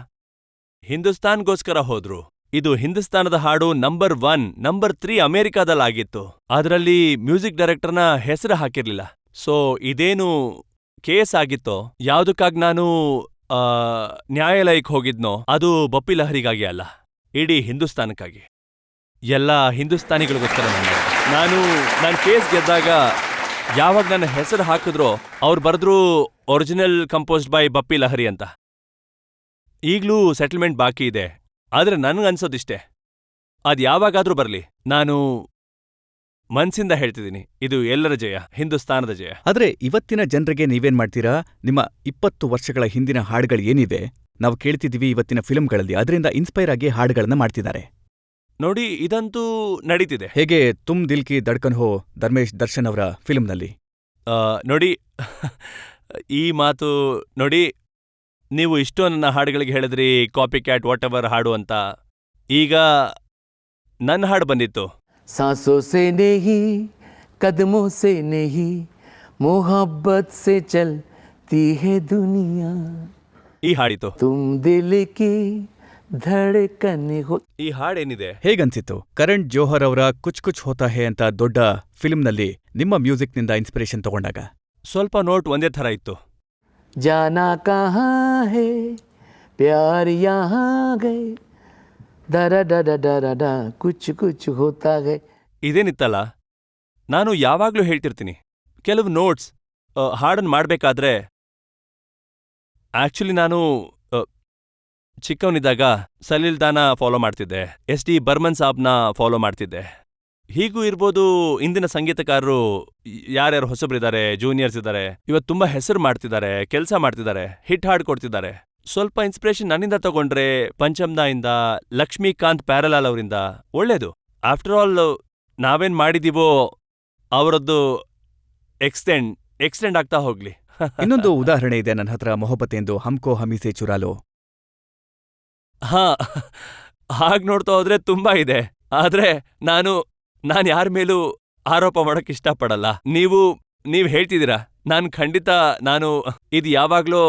ಹಿಂದೂಸ್ತಾನ್ಗೋಸ್ಕರ ಹೋದ್ರು. ಇದು ಹಿಂದೂಸ್ತಾನದ ಹಾಡು ನಂಬರ್ 1, ನಂಬರ್ 3 ಅಮೆರಿಕಾದಲ್ಲಾಗಿತ್ತು. ಅದರಲ್ಲಿ ಮ್ಯೂಸಿಕ್ ಡೈರೆಕ್ಟರ್ನ ಹೆಸರು ಹಾಕಿರ್ಲಿಲ್ಲ. ಸೊ ಇದೇನು ಕೇಸ್ ಆಗಿತ್ತೋ, ಯಾವುದಕ್ಕಾಗಿ ನಾನು ನ್ಯಾಯಾಲಯಕ್ಕೆ ಹೋಗಿದ್ನೋ, ಅದು ಬಪ್ಪಿ ಲಹರಿಗಾಗಿ ಅಲ್ಲ, ಇಡೀ ಹಿಂದೂಸ್ತಾನಕ್ಕಾಗಿ, ಎಲ್ಲ ಹಿಂದೂಸ್ತಾನಿಗಳಿಗೋಸ್ಕರ. ನಾನು ಕೇಸ್ ಗೆದ್ದಾಗ ಯಾವಾಗ ನನ್ನ ಹೆಸರು ಹಾಕಿದ್ರೋ ಅವ್ರು ಬರೆದ್ರು original composed by Bappi Lahari ಅಂತ. ಈಗ್ಲೂ ಸೆಟಲ್ಮೆಂಟ್ ಬಾಕಿ ಇದೆ. ಆದ್ರೆ ನನ್ಗನ್ಸೋದಿಷ್ಟೇ, ಅದ್ ಯಾವಾಗಾದ್ರೂ ಬರ್ಲಿ, ನಾನು ಮನ್ಸಿಂದ ಹೇಳ್ತಿದ್ದೀನಿ, ಇದು ಎಲ್ಲರ ಜಯ, ಹಿಂದೂಸ್ತಾನದ ಜಯ. ಆದ್ರೆ ಇವತ್ತಿನ ಜನರಿಗೆ ನೀವೇನ್ ಮಾಡ್ತೀರಾ? ನಿಮ್ಮ 20 ವರ್ಷಗಳ ಹಿಂದಿನ ಹಾಡುಗಳು ಏನಿವೆ ನಾವು ಕೇಳ್ತಿದೀವಿ ಇವತ್ತಿನ ಫಿಲ್ಮ್ಗಳಲ್ಲಿ, ಅದರಿಂದ ಇನ್ಸ್ಪೈರ್ ಆಗಿ ಹಾಡುಗಳನ್ನ ಮಾಡ್ತಿದ್ದಾರೆ. ನೋಡಿ, ಇದಂತೂ ನಡೀತಿದೆ. ಹೇಗೆ ತುಮ್ ದಿಲ್ ಕಿ ಧಡ್ಕನ್ ಹೋ ದರ್ಶನ್ ಅವರ ಫಿಲ್ಮ್ನಲ್ಲಿ. ನೋಡಿ ಈ ಮಾತು ನೋಡಿ, ನೀವು ಇಷ್ಟೋ ನನ್ನ ಹಾಡುಗಳಿಗೆ ಹೇಳಿದ್ರಿ ಕಾಪಿ ಕ್ಯಾಟ್ ವಾಟ್ ಎವರ್ ಹಾಡು ಅಂತ. ಈಗ ನನ್ನ ಹಾಡು ಬಂದಿತ್ತು, सांसों से नहीं कदमों से नहीं मोहब्बत से चलती है दुनिया. ಈ ಹಾಡಿತ್ತು. तुम दिल की धड़कन हो. ಈ ಹಾಡೇನಿದೆ ಹೇಗನ್ಸಿತ್ತು? ಕರಣ್ ಜೋಹರ್ ಅವರ ಕುಚ್ ಕುಚ್ ಹೋತಾ ಹೇ ಅಂತ ದೊಡ್ಡ ಫಿಲ್ಮ್ನಲ್ಲಿ ನಿಮ್ಮ ಮ್ಯೂಸಿಕ್ನಿಂದ ಇನ್ಸ್ಪಿರೇಷನ್ ತಗೊಂಡಾಗ ಸ್ವಲ್ಪ ನೋಟ್ ಒಂದೇ ಥರ ಇತ್ತು. जाना कहाँ है प्यार यहाँ गए दरा डरा डरा डा कुछ कुछ होता है. ಇದೇನಿತ್ತಲ್ಲ, ನಾನು ಯಾವಾಗ್ಲೂ ಹೇಳ್ತಿರ್ತೀನಿ, ಕೆಲವು ನೋಟ್ಸ್ ಹಾಡನ್ನು ಮಾಡ್ಬೇಕಾದ್ರೆ, ಆಕ್ಚುಲಿ ನಾನು ಚಿಕ್ಕವನಿದ್ದಾಗ ಸಲೀಲ್ ದಾನ ಫಾಲೋ ಮಾಡ್ತಿದ್ದೆ, SD ಬರ್ಮನ್ ಸಾಬ್ನ ಫಾಲೋ ಮಾಡ್ತಿದ್ದೆ. ಹೀಗೂ ಇರ್ಬೋದು. ಇಂದಿನ ಸಂಗೀತಕಾರರು ಯಾರ್ಯಾರು ಹೊಸಬ್ರಿದ್ದಾರೆ, ಜೂನಿಯರ್ಸ್ ಇದ್ದಾರೆ, ಇವತ್ತು ತುಂಬಾ ಹೆಸರು ಮಾಡ್ತಿದ್ದಾರೆ, ಕೆಲಸ ಮಾಡ್ತಿದ್ದಾರೆ, ಹಿಟ್ ಹಾಡ್ ಕೊಡ್ತಿದ್ದಾರೆ. ಸ್ವಲ್ಪ ಇನ್ಸ್ಪಿರೇಷನ್ ನನ್ನಿಂದ ತಗೊಂಡ್ರೆ ಪಂಚಮ್ದಾ ಇಂದ, ಲಕ್ಷ್ಮೀಕಾಂತ್ ಪ್ಯಾರಲಾಲ್ ಅವರಿಂದ ಒಳ್ಳೇದು. ಆಫ್ಟರ್ ಆಲ್ ನಾವೇನ್ ಮಾಡಿದೀವೋ ಅವರದ್ದು ಎಕ್ಸ್ಟೆಂಡ್ ಆಗ್ತಾ ಹೋಗ್ಲಿ. ಇನ್ನೊಂದು ಉದಾಹರಣೆ ಇದೆ ನನ್ನ ಹತ್ರ, ಮೊಹಬ್ಬತ್ ಎಂದು ಹಮ್ಕೋ ಹಮೀಸೆ ಚುರಾಲೋ. ಹಾ, ಹಾಗ್ ನೋಡ್ತಾ ಹೋದ್ರೆ ತುಂಬಾ ಇದೆ. ಆದ್ರೆ ನಾನು ಯಾರ ಮೇಲೂ ಆರೋಪ ಮಾಡಕ್ ಇಷ್ಟಪಡಲ್ಲ. ನೀವ್ ಹೇಳ್ತಿದ್ದೀರಾ, ಖಂಡಿತ ಇದು ಯಾವಾಗ್ಲೋ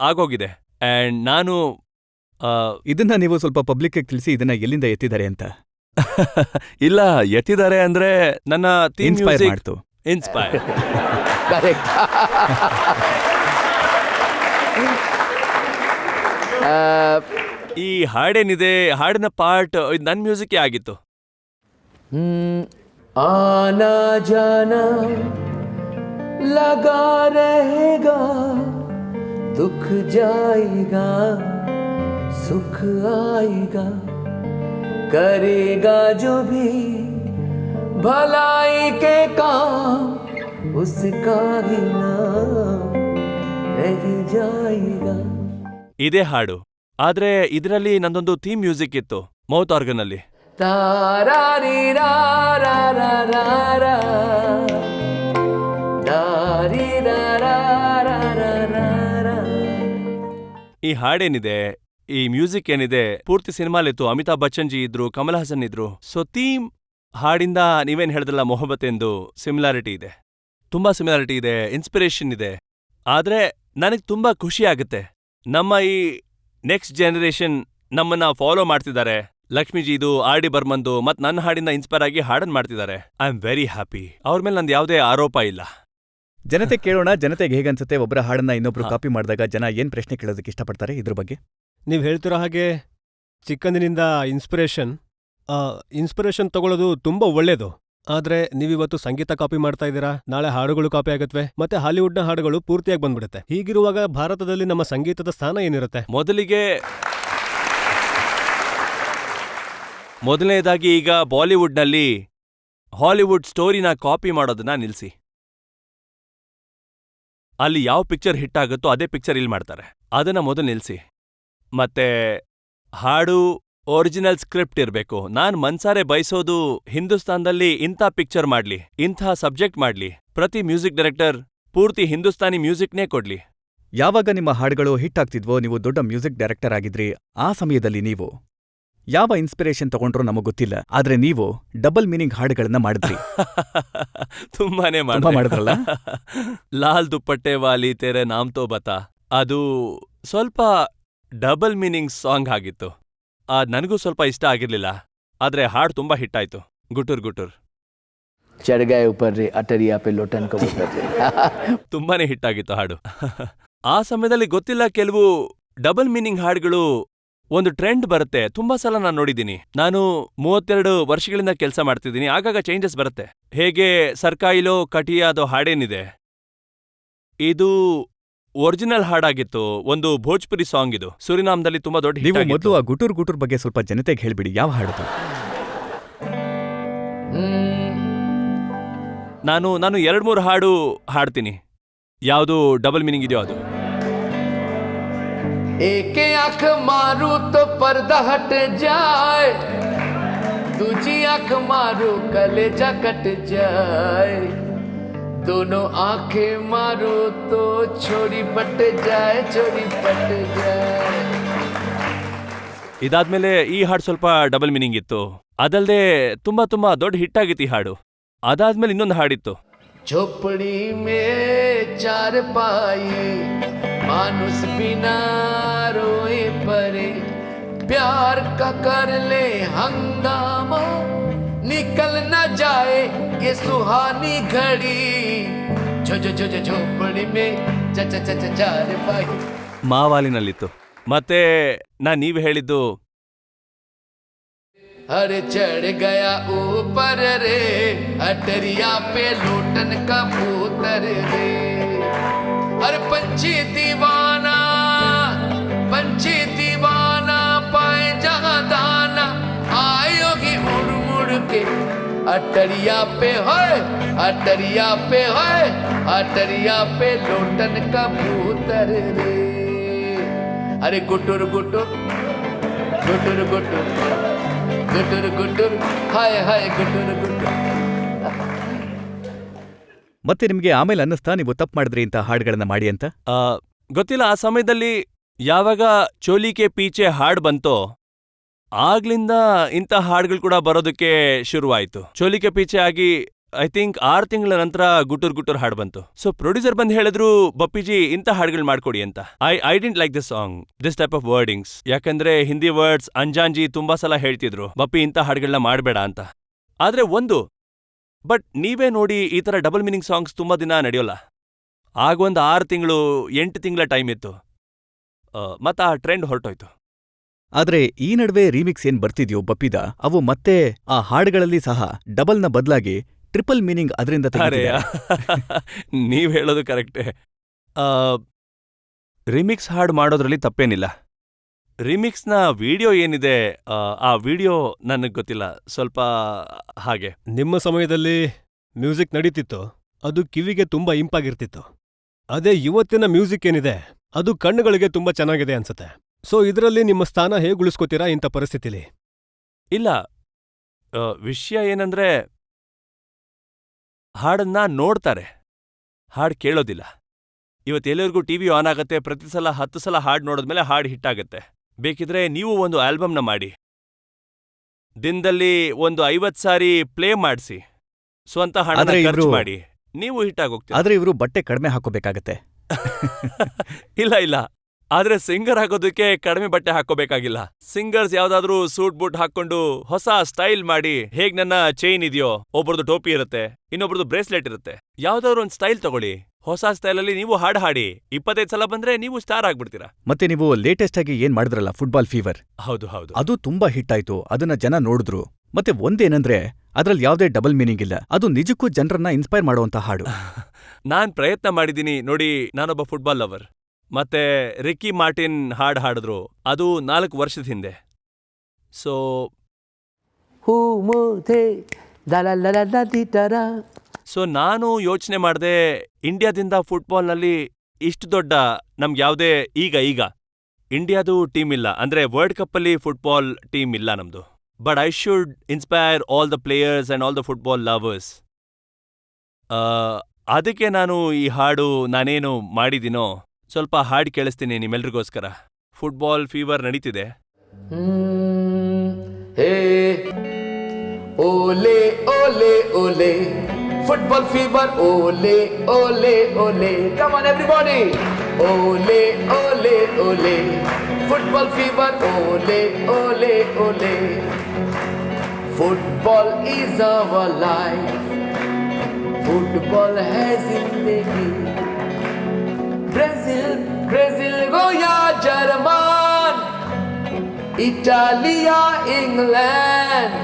ಆಗೋಗಿದೆ. ಅಂಡ್ ನಾನು ಇದನ್ನ ನೀವು ಸ್ವಲ್ಪ ಪಬ್ಲಿಕ್ ತಿಳಿಸಿ, ಇದನ್ನ ಎಲ್ಲಿಂದ ಎತ್ತಿದ್ದಾರೆ ಅಂತ. ಇಲ್ಲ, ಎತ್ತಿದ್ದಾರೆ ಅಂದ್ರೆ ನನ್ನ ಇನ್ಸ್ಪೈರ್ ಮಾಡ್ತು. ಇನ್ಸ್ಪೈರ್. ಕರೆಕ್ಟ್. ಈ ಹಾಡೇನಿದೆ, ಹಾಡಿನ ಪಾರ್ಟ್ ನನ್ ಮ್ಯೂಸಿಕ್ ಆಗಿತ್ತು. आना जाना लगा रहेगा, दुख जाएगा सुख आएगा, करेगा जो भी भलाई के काम उसका ही नाम रह जाएगा. ಇದೇ ಹಾಡು, ಆದ್ರೆ ಇದರಲ್ಲಿ ನಂದೊಂದು ಥೀಮ್ ಮ್ಯೂಸಿಕ್ ಇತ್ತು, ಮೌತ್ ಆರ್ಗನ್ ಅಲ್ಲಿ. ತಾರಾರಿ ರಾರಾರಾರಾ, ದಾರಿ ರಾರಾರಾರಾ. ಈ ಹಾಡೇನಿದೆ, ಈ ಮ್ಯೂಸಿಕ್ ಏನಿದೆ, ಪೂರ್ತಿ ಸಿನಿಮಾಲಿತ್ತು. ಅಮಿತಾಬ್ ಬಚ್ಚನ್ ಜಿ ಇದ್ರು, ಕಮಲ್ ಹಾಸನ್ ಇದ್ರು. ಸೊ ಥೀಮ್ ಹಾಡಿಂದ ನೀವೇನ್ ಹೇಳಿದ್ರಲ್ಲ ಮೊಹಬ್ಬತ್ ಎಂದು, ಸಿಮಿಲಾರಿಟಿ ಇದೆ, ತುಂಬಾ ಸಿಮಿಲಾರಿಟಿ ಇದೆ, ಇನ್ಸ್ಪಿರೇಷನ್ ಇದೆ. ಆದ್ರೆ ನನಗ್ ತುಂಬಾ ಖುಷಿ ಆಗುತ್ತೆ, ನಮ್ಮ ಈ ನೆಕ್ಸ್ಟ್ ಜನರೇಷನ್ ನಮ್ಮನ್ನ ಫಾಲೋ ಮಾಡ್ತಿದ್ದಾರೆ. ಲಕ್ಷ್ಮೀಜಿದು, ಆರ್ ಡಿ ಬರ್ಮನ್ದು ಮತ್ ನನ್ನ ಹಾಡಿಂದ ಇನ್ಸ್ಪೈರ್ ಆಗಿ ಹಾಡನ್ ಮಾಡ್ತಿದ್ದಾರೆ. I am very happy. ಅವ್ರ ಮೇಲೆ ನಂದು ಯಾವುದೇ ಆರೋಪ ಇಲ್ಲ. ಜನತೆ ಕೇಳೋಣ, ಜನತೆಗೆ ಹೇಗನ್ಸುತ್ತೆ ಒಬ್ಬರ ಹಾಡನ್ನ ಇನ್ನೊಬ್ರು ಕಾಪಿ ಮಾಡಿದಾಗ ಜನ ಏನ್ ಪ್ರಶ್ನೆ ಕೇಳೋದಕ್ಕೆ ಇಷ್ಟಪಡ್ತಾರೆ ಇದ್ರ ಬಗ್ಗೆ. ನೀವು ಹೇಳ್ತಿರೋ ಹಾಗೆ ಚಿಕ್ಕಂದಿನಿಂದ ಇನ್ಸ್ಪಿರೇಷನ್ ತಗೊಳ್ಳೋದು ತುಂಬಾ ಒಳ್ಳೇದು. ಆದ್ರೆ ನೀವಿವತ್ತು ಸಂಗೀತ ಕಾಪಿ ಮಾಡ್ತಾ ಇದ್ದೀರಾ, ನಾಳೆ ಹಾಡುಗಳು ಕಾಪಿ ಆಗತ್ವೆ, ಮತ್ತೆ ಹಾಲಿವುಡ್ನ ಹಾಡುಗಳು ಪೂರ್ತಿಯಾಗಿ ಬಂದ್ಬಿಡುತ್ತೆ. ಹೀಗಿರುವಾಗ ಭಾರತದಲ್ಲಿ ನಮ್ಮ ಸಂಗೀತದ ಸ್ಥಾನ ಏನಿರುತ್ತೆ? ಮೊದಲನೇದಾಗಿ ಈಗ ಬಾಲಿವುಡ್ನಲ್ಲಿ ಹಾಲಿವುಡ್ ಸ್ಟೋರಿನ ಕಾಪಿ ಮಾಡೋದನ್ನ ನಿಲ್ಸಿ. ಅಲ್ಲಿ ಯಾವ ಪಿಕ್ಚರ್ ಹಿಟ್ ಆಗುತ್ತೋ ಅದೇ ಪಿಕ್ಚರ್ ಇಲ್ಲಿ ಮಾಡ್ತಾರೆ, ಅದನ್ನ ಮೊದಲು ನಿಲ್ಸಿ. ಮತ್ತೆ ಹಾಡು ಒರಿಜಿನಲ್ ಸ್ಕ್ರಿಪ್ಟ್ ಇರ್ಬೇಕು. ನಾನ್ ಮನ್ಸಾರೆ ಬಯಸೋದು ಹಿಂದೂಸ್ತಾನದಲ್ಲಿ ಇಂಥ ಪಿಕ್ಚರ್ ಮಾಡ್ಲಿ, ಇಂಥ ಸಬ್ಜೆಕ್ಟ್ ಮಾಡ್ಲಿ, ಪ್ರತಿ ಮ್ಯೂಸಿಕ್ ಡೈರೆಕ್ಟರ್ ಪೂರ್ತಿ ಹಿಂದೂಸ್ತಾನಿ ಮ್ಯೂಸಿಕ್ನೇ ಕೊಡ್ಲಿ. ಯಾವಾಗ ನಿಮ್ಮ ಹಾಡುಗಳು ಹಿಟ್ ಆಗ್ತಿದ್ವೋ, ನೀವು ದೊಡ್ಡ ಮ್ಯೂಸಿಕ್ ಡೈರೆಕ್ಟರ್ ಆಗಿದ್ರಿ, ಆ ಸಮಯದಲ್ಲಿ ನೀವು ಯಾವ ಇನ್ಸ್ಪಿರೇಷನ್ ತಗೊಂಡ್ರೋ ನಮಗ್ ಗೊತ್ತಿಲ್ಲ, ಆದ್ರೆ ನೀವು ಡಬಲ್ ಮೀನಿಂಗ್ ಹಾಡುಗಳನ್ನ ಮಾಡಿದ್ರಿ. ತುಂಬಾನೇ ಮಾಡಿದ್ರಲ್ಲ. ಲಾಲ್ ದುಪ್ಪಟ್ಟೆ ವಾಲಿ ತೇರೆ ನಾಮ್ ತೋ ಬತಾ, ಅದು ಸ್ವಲ್ಪ ಡಬಲ್ ಮೀನಿಂಗ್ ಸಾಂಗ್ ಆಗಿತ್ತು. ನನಗೂ ಸ್ವಲ್ಪ ಇಷ್ಟ ಆಗಿರ್ಲಿಲ್ಲ, ಆದ್ರೆ ಹಾಡು ತುಂಬಾ ಹಿಟ್ ಆಯ್ತು. ಗುಟುರ್ ಗುಟುರ್ ಚढ़ गए ऊपर रे अटरिया पे लोटन कबूतर रे. ತುಂಬಾನೇ ಹಿಟ್ ಆಗಿತ್ತು ಹಾಡು. ಆ ಸಮಯದಲ್ಲಿ ಗೊತ್ತಿಲ್ಲ, ಕೆಲವು ಡಬಲ್ ಮೀನಿಂಗ್ ಹಾಡುಗಳು ಒಂದು ಟ್ರೆಂಡ್ ಬರುತ್ತೆ. ತುಂಬಾ ಸಲ ನಾನು ನೋಡಿದ್ದೀನಿ. ನಾನು 32 ವರ್ಷಗಳಿಂದ ಕೆಲಸ ಮಾಡ್ತಿದ್ದೀನಿ, ಆಗಾಗ ಚೇಂಜಸ್ ಬರುತ್ತೆ. ಹೇಗೆ ಸರ್ಕಾಯಿಲೋ ಕಟಿಯಾದೋ ಹಾಡೇನಿದೆ, ಇದು ಒರಿಜಿನಲ್ ಹಾಡಾಗಿತ್ತು, ಒಂದು ಭೋಜ್ಪುರಿ ಸಾಂಗ್. ಇದು ಸುರಿನಾಮ್ದಲ್ಲಿ ತುಂಬಾ ದೊಡ್ಡ ಹಿಟ್ ನೀವು ಆಗಿತ್ತು. ಮೊದಲು ಆ ಗುಟುರ್ ಗುಟುರ್ ಬಗ್ಗೆ ಸ್ವಲ್ಪ ಜನತೆಗೆ ಹೇಳ್ಬಿಡಿ, ಯಾವ ಹಾಡುದು? ನಾನು 2-3 ಹಾಡು ಹಾಡ್ತೀನಿ, ಯಾವುದು ಡಬಲ್ ಮೀನಿಂಗ್ ಇದೆಯೋ ಅದು. एक आंख मारू तो पर्दा हट जाए, दूजी आंख मारू कलेजा कट जाए, दोनों आंखें मारू तो छोरी पट जाए, छोरी पट जाए. ಇದಾದ್ಮೇಲೆ ಈ ಹಾಡು ಸ್ವಲ್ಪ ಡಬಲ್ ಮೀನಿಂಗ್ ಇತ್ತು. ಅದಲ್ದೆ ತುಂಬಾ ದೊಡ್ಡ ಹಿಟ್ ಆಗಿತ್ತು ಈ ಹಾಡು. ಅದಾದ್ಮೇಲೆ ಇನ್ನೊಂದು ಹಾಡಿತ್ತು, झोपड़ी में चार पाई मानुस बिना रोए परे, प्यार का कर ले हंगामा, निकल न जाए ये सुहानी घड़ी, झो झो झो झो झोपड़ी में च च च च चार पाई. ಮಾವಾಲಿನಲ್ಲಿತ್ತು. ಮತ್ತೆ ನೀವು ಹೇಳಿದ್ದು, अरे चढ़ गया ऊपर रे अटरिया पे लोटन कबूतर रे, अरे पंछी दीवाना पाए जहाँ दाना, आयोगी उड़ मुड़ के अटरिया पे होए, अटरिया पे होए, अटरिया पे लोटन कबूतर रे। अरे गुटुर गुटुर गुटुर गुटुर गुटुर गुटुर हाय हाय गुटुर गुटुर। ಮತ್ತೆ ನಿಮ್ಗೆ ಆಮೇಲೆ ಅನ್ನಿಸ್ತಾ ನೀವು ತಪ್ಪು ಮಾಡಿದ್ರಿ ಇಂಥ ಹಾಡುಗಳನ್ನ ಮಾಡಿ ಅಂತ? ಗೊತ್ತಿಲ್ಲ, ಆ ಸಮಯದಲ್ಲಿ ಯಾವಾಗ ಚೋಲಿಕೆ ಪೀಚೆ ಹಾಡ್ ಬಂತೋ ಆಗ್ಲಿಂದ ಇಂಥ ಹಾಡುಗಳು ಕೂಡ ಬರೋದಕ್ಕೆ ಶುರುವಾಯಿತು. ಚೋಲಿಕೆ ಪೀಚೆ ಆಗಿ ಐ ಥಿಂಕ್ 6 ತಿಂಗಳ ನಂತರ ಗುಟುರ್ ಗುಟುರ್ ಹಾಡು ಬಂತು. ಸೊ ಪ್ರೊಡ್ಯೂಸರ್ ಬಂದು ಹೇಳಿದ್ರು, ಬಪ್ಪಿಜಿ ಇಂಥ ಹಾಡುಗಳು ಮಾಡ್ಕೊಡಿ ಅಂತ. I didn't like this song, this type of wordings. ಯಾಕಂದ್ರೆ ಹಿಂದಿ ವರ್ಡ್ಸ್ ಅಂಜಾಂಜಿ ತುಂಬಾ ಸಲ ಹೇಳ್ತಿದ್ರು, ಬಪ್ಪಿ ಇಂಥ ಹಾಡುಗಳನ್ನ ಮಾಡಬೇಡ ಅಂತ. ಆದ್ರೆ ಬಟ್ ನೀವೇ ನೋಡಿ, ಈ ತರ ಡಬಲ್ ಮೀನಿಂಗ್ ಸಾಂಗ್ಸ್ ತುಂಬಾ ದಿನ ನಡೆಯೋಲ್ಲ. ಆಗೊಂದು 6 ತಿಂಗಳು 8 ತಿಂಗಳ ಟೈಮ್ ಇತ್ತು, ಮತ್ತ ಆ ಟ್ರೆಂಡ್ ಹೊರಟೋಯ್ತು. ಆದ್ರೆ ಈ ನಡುವೆ ರೀಮಿಕ್ಸ್ ಏನ್ ಬರ್ತಿದ್ಯೋ ಬಪ್ಪಿದ, ಅವು ಮತ್ತೆ ಆ ಹಾಡುಗಳಲ್ಲಿ ಸಹ ಡಬಲ್ನ ಬದಲಾಗಿ ಟ್ರಿಪಲ್ ಮೀನಿಂಗ್ ಅದರಿಂದ ನೀವ್ ಹೇಳೋದು ಕರೆಕ್ಟೇ. ರಿಮಿಕ್ಸ್ ಹಾಡು ಮಾಡೋದ್ರಲ್ಲಿ ತಪ್ಪೇನಿಲ್ಲ. ರಿಮಿಕ್ಸ್ನ ವಿಡಿಯೋ ಏನಿದೆ, ಆ ವಿಡಿಯೋ ನನಗೆ ಗೊತ್ತಿಲ್ಲ, ಸ್ವಲ್ಪ ಹಾಗೆ. ನಿಮ್ಮ ಸಮಯದಲ್ಲಿ ಮ್ಯೂಸಿಕ್ ನಡೀತಿತ್ತು, ಅದು ಕಿವಿಗೆ ತುಂಬಾ ಇಂಪಾಗಿರ್ತಿತ್ತು. ಅದೇ ಇವತ್ತಿನ ಮ್ಯೂಸಿಕ್ ಏನಿದೆ ಅದು ಕಣ್ಣುಗಳಿಗೆ ತುಂಬಾ ಚೆನ್ನಾಗಿದೆ ಅನ್ಸುತ್ತೆ. ಸೊ ಇದರಲ್ಲಿ ನಿಮ್ಮ ಸ್ಥಾನ ಹೇಗೆ ಉಳಿಸ್ಕೋತೀರಾ ಇಂಥ ಪರಿಸ್ಥಿತಿಲಿ? ಇಲ್ಲ, ವಿಷಯ ಏನಂದ್ರೆ ಹಾಡನ್ನ ನೋಡ್ತಾರೆ, ಹಾಡು ಕೇಳೋದಿಲ್ಲ. ಇವತ್ತೆಲ್ಲರಿಗೂ ಟಿವಿ ಆನ್ ಆಗತ್ತೆ, ಪ್ರತಿ ಸಲ 10 ಸಲ ಹಾಡು ನೋಡಿದ್ಮೇಲೆ ಹಾಡು ಹಿಟ್ಟಾಗತ್ತೆ. ಬೇಕಿದ್ರೆ ನೀವು ಒಂದು ಆಲ್ಬಮ್ನ ಮಾಡಿ, ದಿನದಲ್ಲಿ ಒಂದು 50 ಸಾರಿ ಪ್ಲೇ ಮಾಡಿಸಿ, ಸ್ವಂತ ಹಣ ಖರ್ಚು ಮಾಡಿ, ನೀವು ಹಿಟ್ಟಾಗೋಗ್ತೀರಿ. ಆದ್ರೆ ಇವರು ಬಟ್ಟೆ ಕಡಿಮೆ ಹಾಕೋಬೇಕಾಗತ್ತೆ. ಇಲ್ಲ, ಆದ್ರೆ ಸಿಂಗರ್ ಆಗೋದಕ್ಕೆ ಕಡಿಮೆ ಬಟ್ಟೆ ಹಾಕೋಬೇಕಾಗಿಲ್ಲ. ಸಿಂಗರ್ಸ್ ಯಾವ್ದಾದ್ರೂ ಸೂಟ್ ಬೂಟ್ ಹಾಕೊಂಡು ಹೊಸ ಸ್ಟೈಲ್ ಮಾಡಿ, ಹೇಗ್ ನನ್ನ ಚೈನ್ ಇದೆಯೋ, ಒಬ್ರದ್ದು ಟೋಪಿ ಇರುತ್ತೆ, ಇನ್ನೊಬ್ರದ್ದು ಬ್ರೇಸ್ಲೆಟ್ ಇರುತ್ತೆ, ಯಾವ್ದಾದ್ರು ಒಂದು ಸ್ಟೈಲ್ ತಗೊಳ್ಳಿ, ಹೊಸ ಸ್ಟೈಲಲ್ಲಿ ನೀವು ಹಾಡು ಹಾಡಿ, 25 ಸಲ ಬಂದ್ರೆ ನೀವು ಸ್ಟಾರ್ ಆಗ್ಬಿಡ್ತೀರಾ. ಮತ್ತೆ ನೀವು ಲೇಟೆಸ್ಟ್ ಆಗಿ ಏನ್ ಮಾಡಿದ್ರಲ್ಲ ಫುಟ್ಬಾಲ್ ಫೀವರ್, ಹೌದು, ಅದು ತುಂಬಾ ಹಿಟ್ ಆಯ್ತು, ಅದನ್ನ ಜನ ನೋಡಿದ್ರು. ಮತ್ತೆ ಒಂದೇನಂದ್ರೆ ಅದ್ರಲ್ಲಿ ಯಾವ್ದೇ ಡಬಲ್ ಮೀನಿಂಗ್ ಇಲ್ಲ, ಅದು ನಿಜಕ್ಕೂ ಜನರನ್ನ ಇನ್ಸ್ಪೈರ್ ಮಾಡುವಂತ ಹಾಡು. ನಾನ್ ಪ್ರಯತ್ನ ಮಾಡಿದೀನಿ ನೋಡಿ, ನಾನೊಬ್ಬ ಫುಟ್ಬಾಲ್ ಲವರ್. ಮತ್ತೆ ರಿಕ್ಕಿ ಮಾರ್ಟಿನ್ ಹಾಡ್ ಹಾಡಿದ್ರು, ಅದು 4 ವರ್ಷದ ಹಿಂದೆ. ಸೊ ನಾನು ಯೋಚನೆ ಮಾಡಿದೆ, ಇಂಡಿಯಾದಿಂದ ಫುಟ್ಬಾಲ್ನಲ್ಲಿ ಇಷ್ಟು ದೊಡ್ಡ ನಮ್ಗೆ ಯಾವುದೇ ಈಗ ಇಂಡಿಯಾದು ಟೀಮ್ ಇಲ್ಲ, ಅಂದ್ರೆ ವರ್ಲ್ಡ್ ಕಪ್ಪಲ್ಲಿ ಫುಟ್ಬಾಲ್ ಟೀಮ್ ಇಲ್ಲ ನಮ್ದು. But I should inspire all the players and all the football lovers. ಅದಕ್ಕೆ ನಾನು ಈ ಹಾಡು ನಾನೇನು ಮಾಡಿದ್ದೀನೋ ಸ್ವಲ್ಪ ಹಾಡು ಕೇಳಿಸ್ತೀನಿ ನಿಮ್ಮೆಲ್ರಿಗೋಸ್ಕರ. ಫುಟ್ಬಾಲ್ ಫೀವರ್ ನಡೀತಿದೆ. ಓಲೆ ole ole football fever, ole ole ಓಲೆ, ಕಮ್ ಆನ್ ಎವ್ರಿಬಾಡಿ. ಓಲೆ ole ole football fever, ole ole ole. Football is our life, football ಹೈ ಜಿಂದಗಿ. Brazil go ya German, Italia England,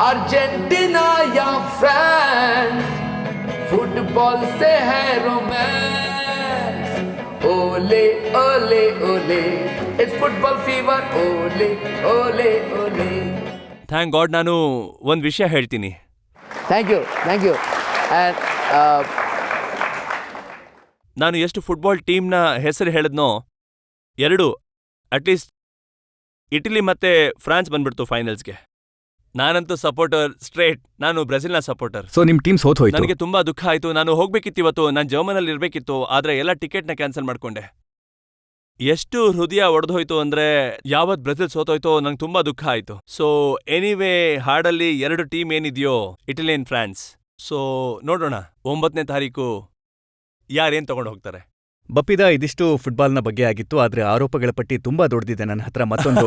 Argentina ya France. Football se hai romance. Ole ole ole, it's football fever. Ole ole ole. Thank god. ನಾನು ಒಂದು ವಿಷಯ ಹೇಳ್ತೀನಿ. Thank you. And ನಾನು ಎಷ್ಟು football ಟೀಮ್ನ ಹೆಸರು ಹೇಳಿದ್ನೋ, 2 at least Italy ಮತ್ತೆ ಫ್ರಾನ್ಸ್ ಬಂದ್ಬಿಡ್ತು ಫೈನಲ್ಸ್ಗೆ. ನಾನಂತೂ ಸಪೋರ್ಟರ್ ಸ್ಟ್ರೇಟ್, ನಾನು ಬ್ರೆಜಿಲ್ನ ಸಪೋರ್ಟರ್. ಸೊ ನಿಮ್ ಟೀಮ್ ಸೋತ್ ಹೋಯ್ತು. ನನಗೆ ತುಂಬಾ ದುಃಖ ಆಯ್ತು. ನಾನು ಹೋಗ್ಬೇಕಿತ್ತು ಇವತ್ತು, ನಾನು ಜರ್ಮನಲ್ಲಿ ಇರ್ಬೇಕಿತ್ತು, ಆದ್ರೆ ಎಲ್ಲ ಟಿಕೆಟ್ನ ಕ್ಯಾನ್ಸಲ್ ಮಾಡ್ಕೊಂಡೆ. ಎಷ್ಟು ಹೃದಯ ಒಡೆದೋಯ್ತು ಅಂದ್ರೆ, ಯಾವತ್ ಬ್ರೆಜಿಲ್ ಸೋತೋಯ್ತೋ ನಂಗೆ ತುಂಬಾ ದುಃಖ ಆಯ್ತು. ಸೊ ಎನಿವೇ, ಹಾಡಲ್ಲಿ 2 ಟೀಮ್ ಏನಿದೆಯೋ, ಇಟಲಿ ಅಂಡ್ ಫ್ರಾನ್ಸ್. ಸೊ ನೋಡೋಣ 9ನೇ ತಾರೀಕು ಯಾರೇನ್ ತಗೊಂಡು ಹೋಗ್ತಾರೆ. ಬಪ್ಪಿದ, ಇದಿಷ್ಟು ಫುಟ್ಬಾಲ್ನ ಬಗ್ಗೆ ಆಗಿತ್ತು. ಆದ್ರೆ ಆರೋಪಗಳ ಪಟ್ಟಿ ತುಂಬಾ ದೊಡ್ಡದಿದೆ ನನ್ನ ಹತ್ರ. ಮತ್ತೊಂದು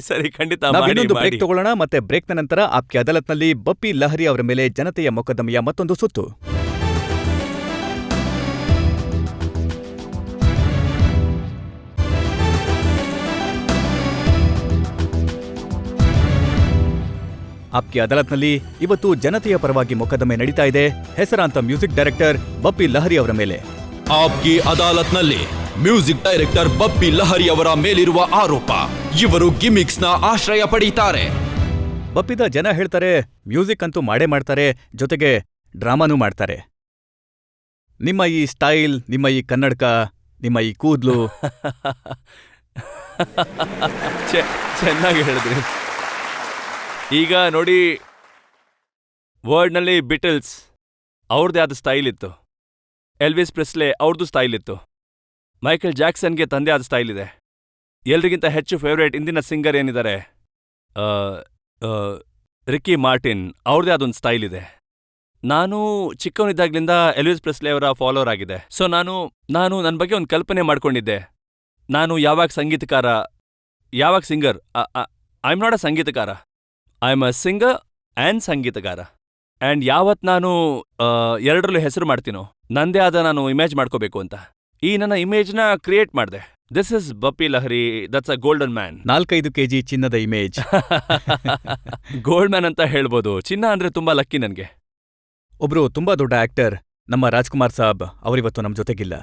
ಸರಿ ಖಂಡಿತ ನಾವಿನ್ನೊಂದು ಬ್ರೇಕ್ ತಗೊಳ್ಳೋಣ. ಮತ್ತೆ ಬ್ರೇಕ್ನ ನಂತರ ಆಪ್ಕೆ ಅದಾಲತ್ನಲ್ಲಿ ಬಪ್ಪಿ ಲಹರಿ ಅವರ ಮೇಲೆ ಜನತೆಯ ಮೊಕದ್ದಮೆಯ ಮತ್ತೊಂದು ಸುತ್ತು. ಆಪ್ಕೆ ಅದಾಲತ್ನಲ್ಲಿ ಇವತ್ತು ಜನತೆಯ ಪರವಾಗಿ ಮೊಕದ್ದಮೆ ನಡೀತಾ ಇದೆ, ಹೆಸರಾಂತ ಮ್ಯೂಸಿಕ್ ಡೈರೆಕ್ಟರ್ ಬಪ್ಪಿ ಲಹರಿ ಅವರ ಮೇಲೆ. ಆಪ್ಕಿ ಅದಾಲತ್ನಲ್ಲಿ ಮ್ಯೂಸಿಕ್ ಡೈರೆಕ್ಟರ್ ಬಪ್ಪಿ ಲಹರಿ ಅವರ ಮೇಲಿರುವ ಆರೋಪ, ಇವರು ಗಿಮಿಕ್ಸ್ನ ಆಶ್ರಯ ಪಡೆಯುತ್ತಾರೆ. ಬಪ್ಪಿದ ಜನ ಹೇಳ್ತಾರೆ ಮ್ಯೂಸಿಕ್ ಅಂತೂ ಮಾಡೇ ಮಾಡ್ತಾರೆ, ಜೊತೆಗೆ ಡ್ರಾಮಾನೂ ಮಾಡ್ತಾರೆ. ನಿಮ್ಮ ಈ ಸ್ಟೈಲ್, ನಿಮ್ಮ ಈ ಕನ್ನಡಕ, ನಿಮ್ಮ ಈ ಕೂದ್ಲು ಚೆನ್ನಾಗಿ ಹೇಳಿದ್ರಿ. ಈಗ ನೋಡಿ, ವರ್ಡ್ನಲ್ಲಿ ಬಿಟಲ್ಸ್ ಅವ್ರದ್ದೇ ಆದ ಸ್ಟೈಲ್ ಇತ್ತು, ಎಲ್ವಿಸ್ ಪ್ರೆಸ್ಲೆ ಅವ್ರದ್ದು ಸ್ಟೈಲ್ ಇತ್ತು, ಮೈಕೆಲ್ ಜಾಕ್ಸನ್ಗೆ ತಂದೆ ಆದ ಸ್ಟೈಲ್ ಇದೆ. ಎಲ್ರಿಗಿಂತ ಹೆಚ್ಚು ಫೇವ್ರೇಟ್ ಇಂದಿನ ಸಿಂಗರ್ ಏನಿದ್ದಾರೆ, ರಿಕ್ಕಿ ಮಾರ್ಟಿನ್, ಅವ್ರದ್ದೇ ಅದೊಂದು ಸ್ಟೈಲ್ ಇದೆ. ನಾನು ಚಿಕ್ಕವನಿದ್ದಾಗ್ಲಿಂದ ಎಲ್ವಿಸ್ ಪ್ರೆಸ್ಲೆ ಅವರ ಫಾಲೋವರ್ ಆಗಿದೆ. ಸೊ ನಾನು ನನ್ನ ಬಗ್ಗೆ ಒಂದು ಕಲ್ಪನೆ ಮಾಡ್ಕೊಂಡಿದ್ದೆ, ನಾನು ಯಾವಾಗ ಸಂಗೀತಕಾರ, ಯಾವಾಗ singer. I am not a ಸಂಗೀತಕಾರ, I am a singer and ಸಂಗೀತಗಾರ. ಆ್ಯಂಡ್ ಯಾವತ್ ನಾನು ಎರಡರಲ್ಲೂ ಹೆಸರು ಮಾಡ್ತೀನೋ, ನಂದೇ ಆದ ನಾನು ಇಮೇಜ್ ಮಾಡ್ಕೋಬೇಕು ಅಂತ ಈ ನನ್ನ ಇಮೇಜ್ನ ಕ್ರಿಯೇಟ್ ಮಾಡಿದೆ. This is Bappi Lahiri, that's a golden man. 4-5 kg ಚಿನ್ನದ ಇಮೇಜ್. ಗೋಲ್ಡ್ ಮ್ಯಾನ್ ಅಂತ ಹೇಳ್ಬೋದು. ಚಿನ್ನ ಅಂದ್ರೆ ತುಂಬಾ ಲಕ್ಕಿ ನನ್ಗೆ. ಒಬ್ರು ತುಂಬಾ ದೊಡ್ಡ ಆಕ್ಟರ್, ನಮ್ಮ ರಾಜ್ಕುಮಾರ್ ಸಾಬ್, ಅವರಿವತ್ತು ನಮ್ ಜೊತೆಗಿಲ್ಲ.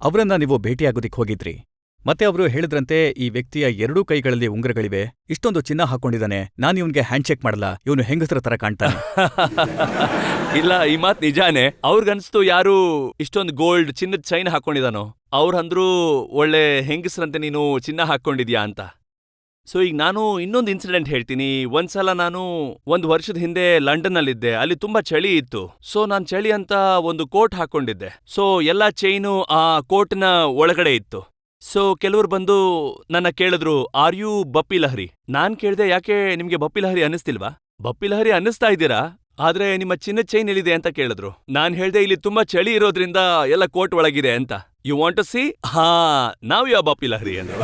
ಅವರನ್ನ ನೀವು ಭೇಟಿಯಾಗೋದಿಕ್ ಹೋಗಿದ್ರಿ. ಮತ್ತೆ ಅವರು ಹೇಳಿದ್ರಂತೆ, ಈ ವ್ಯಕ್ತಿಯ 2 ಕೈಗಳಲ್ಲಿ ಉಂಗುರಗಳಿವೆ, ಇಷ್ಟೊಂದು ಚಿನ್ನ ಹಾಕೊಂಡಿದ್ದಾನೆ, ನಾನು ಇವನ್ಗೆ ಹ್ಯಾಂಡ್ಶೇಕ್ ಮಾಡಲ್ಲ, ಇವನು ಹೆಂಗಸರ ತರ ಕಾಣ್ತಾನೆ. ಇಲ್ಲ, ಈ ಮಾತ್ ನಿಜಾನೇ. ಅವ್ರಿಗನ್ಸ್ತು ಯಾರು ಇಷ್ಟೊಂದು ಗೋಲ್ಡ್ ಚಿನ್ನದ ಚೈನ್ ಹಾಕೊಂಡಿದಾನೋ, ಅವ್ರಂದ್ರೂ ಒಳ್ಳೆ ಹೆಂಗಸ್ರಂತೆ ನೀನು ಚಿನ್ನ ಹಾಕೊಂಡಿದ್ಯಾ ಅಂತ. ಸೊ ಈಗ ನಾನು ಇನ್ನೊಂದು ಇನ್ಸಿಡೆಂಟ್ ಹೇಳ್ತೀನಿ. ಒಂದ್ಸಲ ನಾನು 1 ವರ್ಷದ ಹಿಂದೆ ಲಂಡನ್ನಲ್ಲಿದ್ದೆ. ಅಲ್ಲಿ ತುಂಬಾ ಚಳಿ ಇತ್ತು. ಸೊ ನಾನ್ ಚಳಿ ಅಂತ ಒಂದು ಕೋಟ್ ಹಾಕೊಂಡಿದ್ದೆ. ಸೊ ಎಲ್ಲ ಚೈನು ಆ ಕೋಟ್ನ ಒಳಗಡೆ ಇತ್ತು. ಸೊ ಕೆಲವ್ರು ಬಂದು ನನ್ನ ಕೇಳಿದ್ರು, ಆರ್ ಯು ಬಪ್ಪಿ ಲಹರಿ? ನಾನ್ ಕೇಳ್ದೆ, ಯಾಕೆ ನಿಮ್ಗೆ ಬಪ್ಪಿ ಲಹರಿ ಅನ್ನಿಸ್ತಿಲ್ವಾ? ಬಪ್ಪಿ ಲಹರಿ ಅನ್ನಿಸ್ತಾ ಇದ್ದೀರಾ, ಆದ್ರೆ ನಿಮ್ಮ ಚಿನ್ನದ ಚೈನ್ ಎಲ್ಲಿದೆ ಅಂತ ಕೇಳಿದ್ರು. ನಾನ್ ಹೇಳ್ದೆ, ಇಲ್ಲಿ ತುಂಬಾ ಚಳಿ ಇರೋದ್ರಿಂದ ಎಲ್ಲ ಕೋಟ್ ಒಳಗಿದೆ ಅಂತ. You want to see? ಹಾ, ನಾವ್ ಯಾವ ಬಪ್ಪಿ ಲಹರಿ ಅಂದ್ರು.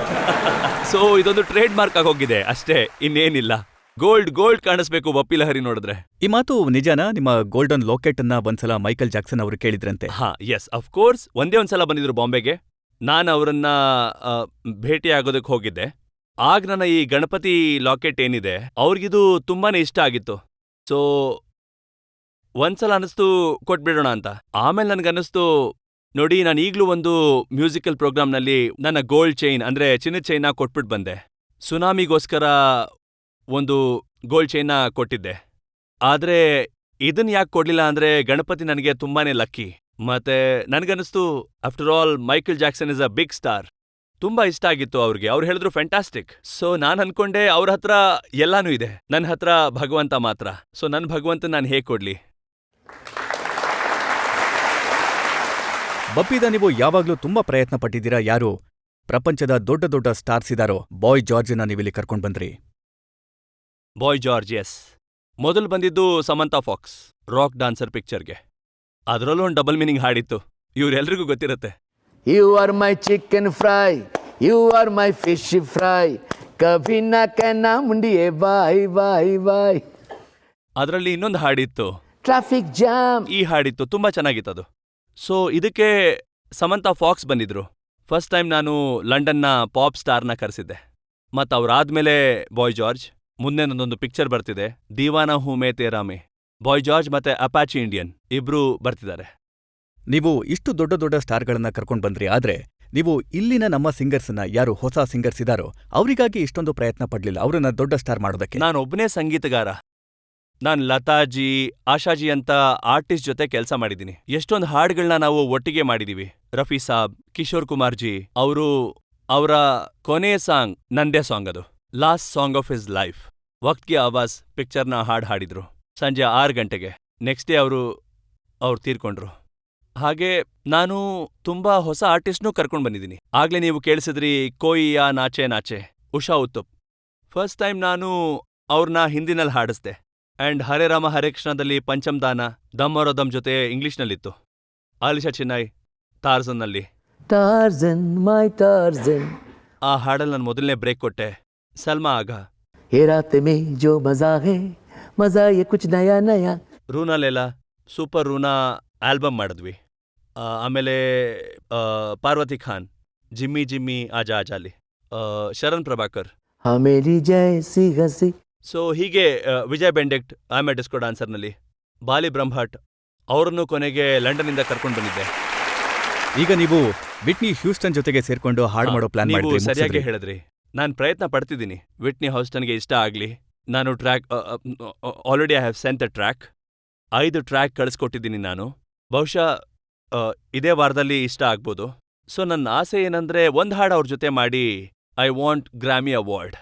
ಸೊ ಇದೊಂದು ಟ್ರೇಡ್ ಮಾರ್ಕ್ ಆಗೋಗಿದೆ ಅಷ್ಟೇ, ಇನ್ನೇನಿಲ್ಲ. ಗೋಲ್ಡ್ ಕಾಣಿಸ್ಬೇಕು ಬಪ್ಪಿ ಲಹರಿ ನೋಡಿದ್ರೆ. ಈ ಮಾತು ನಿಜಾನಾ? ನಿಮ್ಮ ಗೋಲ್ಡನ್ ಲಾಕೆಟ್ ಅನ್ನ ಒಂದ್ಸಲ ಮೈಕಲ್ ಜಾಕ್ಸನ್ ಅವರು ಕೇಳಿದ್ರಂತೆ. ಹಾ, ಎಸ್, ಅಫ್ ಕೋರ್ಸ್. ಒಂದ್ಸಲ ಬಂದಿದ್ರು ಬಾಂಬೆಗೆ. ನಾನು ಅವರನ್ನ ಭೇಟಿಯಾಗೋದಕ್ಕೆ ಹೋಗಿದ್ದೆ. ಆಗ ನನ್ನ ಈ ಗಣಪತಿ ಲಾಕೆಟ್ ಏನಿದೆ, ಅವ್ರಿಗಿದು ತುಂಬಾನೇ ಇಷ್ಟ ಆಗಿತ್ತು. ಸೊ ಒಂದ್ಸಲ ಅನ್ನಿಸ್ತು ಕೊಟ್ಬಿಡೋಣ ಅಂತ. ಆಮೇಲೆ ನನ್ಗನ್ನಿಸ್ತು, ನೋಡಿ, ನಾನು ಈಗ್ಲೂ ಒಂದು ಮ್ಯೂಸಿಕಲ್ ಪ್ರೋಗ್ರಾಮ್ನಲ್ಲಿ ನನ್ನ ಗೋಲ್ಡ್ ಚೈನ್ ಅಂದ್ರೆ ಚಿನ್ನದ ಚೈನ್ನ ಕೊಟ್ಬಿಟ್ಟು ಬಂದೆ. ಸುನಾಮಿಗೋಸ್ಕರ ಒಂದು ಗೋಲ್ಡ್ ಚೈನ್ನ ಕೊಟ್ಟಿದ್ದೆ. ಆದ್ರೆ ಇದನ್ ಯಾಕೆ ಕೊಡ್ಲಿಲ್ಲ ಅಂದ್ರೆ, ಗಣಪತಿ ನನಗೆ ತುಂಬಾನೇ ಲಕ್ಕಿ. ಮತ್ತೆ ನನ್ಗನ್ನಿಸ್ತು, after all Michael Jackson is a big star. ತುಂಬಾ ಇಷ್ಟ ಆಗಿತ್ತು ಅವ್ರಿಗೆ. ಅವ್ರು ಹೇಳಿದ್ರು ಫ್ಯಾಂಟಾಸ್ಟಿಕ್. ಸೊ ನಾನ್ ಅನ್ಕೊಂಡೆ, ಅವ್ರ ಹತ್ರ ಎಲ್ಲಾನು ಇದೆ, ನನ್ನ ಹತ್ರ ಭಗವಂತ ಮಾತ್ರ. ಸೊ ನನ್ ಭಗವಂತ ನಾನು ಹೇಗ್ ಕೊಡ್ಲಿ? ಬಪ್ಪಿದ ನೀವು ಯಾವಾಗ್ಲೂ ತುಂಬಾ ಪ್ರಯತ್ನ ಪಟ್ಟಿದ್ದೀರಾ. ಯಾರು ಪ್ರಪಂಚದ ದೊಡ್ಡ ದೊಡ್ಡ ಸ್ಟಾರ್ಸ್ ಇದಾರೋ, ಬಾಯ್ ಜಾರ್ಜ್ನ ನೀವಿಲ್ಲಿ ಕರ್ಕೊಂಡ್ ಬಂದ್ರಿ. Boy George, yes. ಮೊದಲು ಬಂದಿದ್ದು ಸಮಂತಾ ಫಾಕ್ಸ್, ರಾಕ್ ಡಾನ್ಸರ್ ಪಿಕ್ಚರ್ಗೆ. ಅದರಲ್ಲೂ ಒಂದು ಡಬಲ್ ಮೀನಿಂಗ್ ಹಾಡಿತ್ತು, ಇವ್ರೆಲ್ರಿಗೂ ಗೊತ್ತಿರತ್ತೆ. You are my chicken fry, you are my fish fry, kabhi na kehna mundiye bye bye bye. ಅದರಲ್ಲಿ ಇನ್ನೊಂದು ಹಾಡಿತ್ತು, Traffic jam. ಈ ಹಾಡಿತ್ತು, ತುಂಬಾ ಚೆನ್ನಾಗಿತ್ತದು. ಸೊ ಇದಕ್ಕೆ ಸಮಂತಾ ಫಾಕ್ಸ್ ಬಂದಿದ್ರು. ಫಸ್ಟ್ ಟೈಮ್ ನಾನು ಲಂಡನ್ನ ಪಾಪ್ ಸ್ಟಾರ್ನ ಕರೆಸಿದ್ದೆ. ಮತ್ತು ಅವ್ರಾದ್ಮೇಲೆ ಬಾಯ್ ಜಾರ್ಜ್. ಮುಂದೆ ನನ್ನೊಂದು ಪಿಕ್ಚರ್ ಬರ್ತಿದೆ, ದೀವಾನಾ ಹೂ ಮೇ ತೇರಾ ಮೇ. ಬಾಯ್ ಜಾರ್ಜ್ ಮತ್ತೆ ಅಪಾಚಿ ಇಂಡಿಯನ್ ಇಬ್ರು ಬರ್ತಿದ್ದಾರೆ. ನೀವು ಇಷ್ಟು ದೊಡ್ಡ ದೊಡ್ಡ ಸ್ಟಾರ್ಗಳನ್ನ ಕರ್ಕೊಂಡ್ ಬಂದ್ರಿ. ಆದ್ರೆ ನೀವು ಇಲ್ಲಿನ ನಮ್ಮ ಸಿಂಗರ್ಸ್ನ, ಯಾರು ಹೊಸ ಸಿಂಗರ್ಸ್ ಇದಾರೋ, ಅವರಿಗಾಗಿ ಇಷ್ಟೊಂದು ಪ್ರಯತ್ನ ಪಡ್ಲಿಲ್ಲ, ಅವರನ್ನ ದೊಡ್ಡ ಸ್ಟಾರ್ ಮಾಡೋದಕ್ಕೆ. ನಾನೊಬ್ಬನೇ ಸಂಗೀತಗಾರ. ನಾನ್ ಲತಾಜಿ, ಆಶಾಜಿ ಅಂತ ಆರ್ಟಿಸ್ಟ್ ಜೊತೆ ಕೆಲಸ ಮಾಡಿದ್ದೀನಿ. ಎಷ್ಟೊಂದು ಹಾಡುಗಳನ್ನ ನಾವು ಒಟ್ಟಿಗೆ ಮಾಡಿದೀವಿ. ರಫಿ ಸಾಬ್, ಕಿಶೋರ್ ಕುಮಾರ್ ಜಿ ಅವರ ಕೊನೆಯ ಸಾಂಗ್ ನಂದೇ ಸಾಂಗ್, ಅದು last song of his life. Waqt Ki Awaaz ಪಿಕ್ಚರ್ನ ಹಾಡಿದ್ರು ಸಂಜೆ 6 ಗಂಟೆಗೆ. ನೆಕ್ಸ್ಟ್ ಡೇ ಅವರು ತೀರ್ಕೊಂಡ್ರು. ಹಾಗೆ ನಾನು ತುಂಬಾ ಹೊಸ ಆರ್ಟಿಸ್ಟ್ನೂ ಕರ್ಕೊಂಡ್ ಬಂದಿದ್ದೀನಿ. ಆಗ್ಲೇ ನೀವು ಕೇಳಿಸಿದ್ರಿ ಕೋಯಿಯಾ ನಾಚೆ ನಾಚೆ, ಉಷಾ ಉತ್ತುಪ್. ಫಸ್ಟ್ ಟೈಮ್ ನಾನು ಅವ್ರನ್ನ ಹಿಂದಿನಲ್ಲಿ ಹಾಡಿಸ್ದೆ. ಅಂಡ್ ಹರೇ ರಾಮ ಹರೇ ಕೃಷ್ಣದಲ್ಲಿ ಪಂಚಮ್ ದಾನ, ದಮ್ ಔರ್ ದಮ್ ಜೊತೆ ಇಂಗ್ಲಿಷ್ನಲ್ಲಿತ್ತು. ಆಲಿಶಾ ಚಿನ್ನೈ ಟಾರ್ಜನ್ನಲ್ಲಿ. Tarzan, my Tarzan. ಆ ಹಾಡಲ್ಲಿ ನಾನು ಮೊದಲನೇ ಬ್ರೇಕ್ ಕೊಟ್ಟೆ. ಸಲ್ಮಾ ಆಗ. ये रात में जो मजा है, मजा ये कुछ नया नया. ರೂನಾ ಲೇಲಾ, ಸೂಪರ್ ರೂನಾ ಆಲ್ಬಮ್ ಮಾಡಿದ್ವಿ. ಆಮೇಲೆ ಪಾರ್ವತಿ ಖಾನ್, ಜಿಮ್ಮಿ ಜಿಮ್ಮಿ ಆಜಾ ಆಜಾಲಿ, ಶರಣ್ ಪ್ರಭಾಕರ್, हमेली जैसी हंसी. ಸೊ ಹೀಗೆ Vijay Benedict, I am a disco ಡಾನ್ಸರ್ನಲ್ಲಿ, ಬಾಲಿ ಬ್ರಹ್ಮಭಟ್ ಅವರನ್ನು ಕೊನೆಗೆ ಲಂಡನ್ನಿಂದ ಕರ್ಕೊಂಡು ಬಂದಿದ್ದೆ. ಈಗ ನೀವು ವಿಟ್ನಿ ಹ್ಯೂಸ್ಟನ್ ಜೊತೆಗೆ ಸೇರ್ಕೊಂಡು ಹಾಡು ಮಾಡೋ ಪ್ಲಾನ್ ನೀವು ಮಾಡಿದ್ರಿ. ಸರಿಯಾಗಿ ಹೇಳಿದ್ರಿ. ನಾನು ಪ್ರಯತ್ನ ಪಡ್ತಿದ್ದೀನಿ ವಿಟ್ನಿ ಹ್ಯೂಸ್ಟನ್ಗೆ ಇಷ್ಟ ಆಗ್ಲಿ, ನಾನು track already I have sent the track. 5 track ಕಳಿಸ್ಕೊಟ್ಟಿದ್ದೀನಿ ನಾನು. ಬಹುಶಃ ಇದೇ ವಾರದಲ್ಲಿ ಇಷ್ಟ ಆಗ್ಬೋದು. ಸೊ ನನ್ನ ಆಸೆ ಏನಂದ್ರೆ ಒಂದ್ ಹಾಡು ಅವ್ರ ಜೊತೆ ಮಾಡಿ ಐ ವಾಂಟ್ ಗ್ರಾಮಿ ಅವಾರ್ಡ್.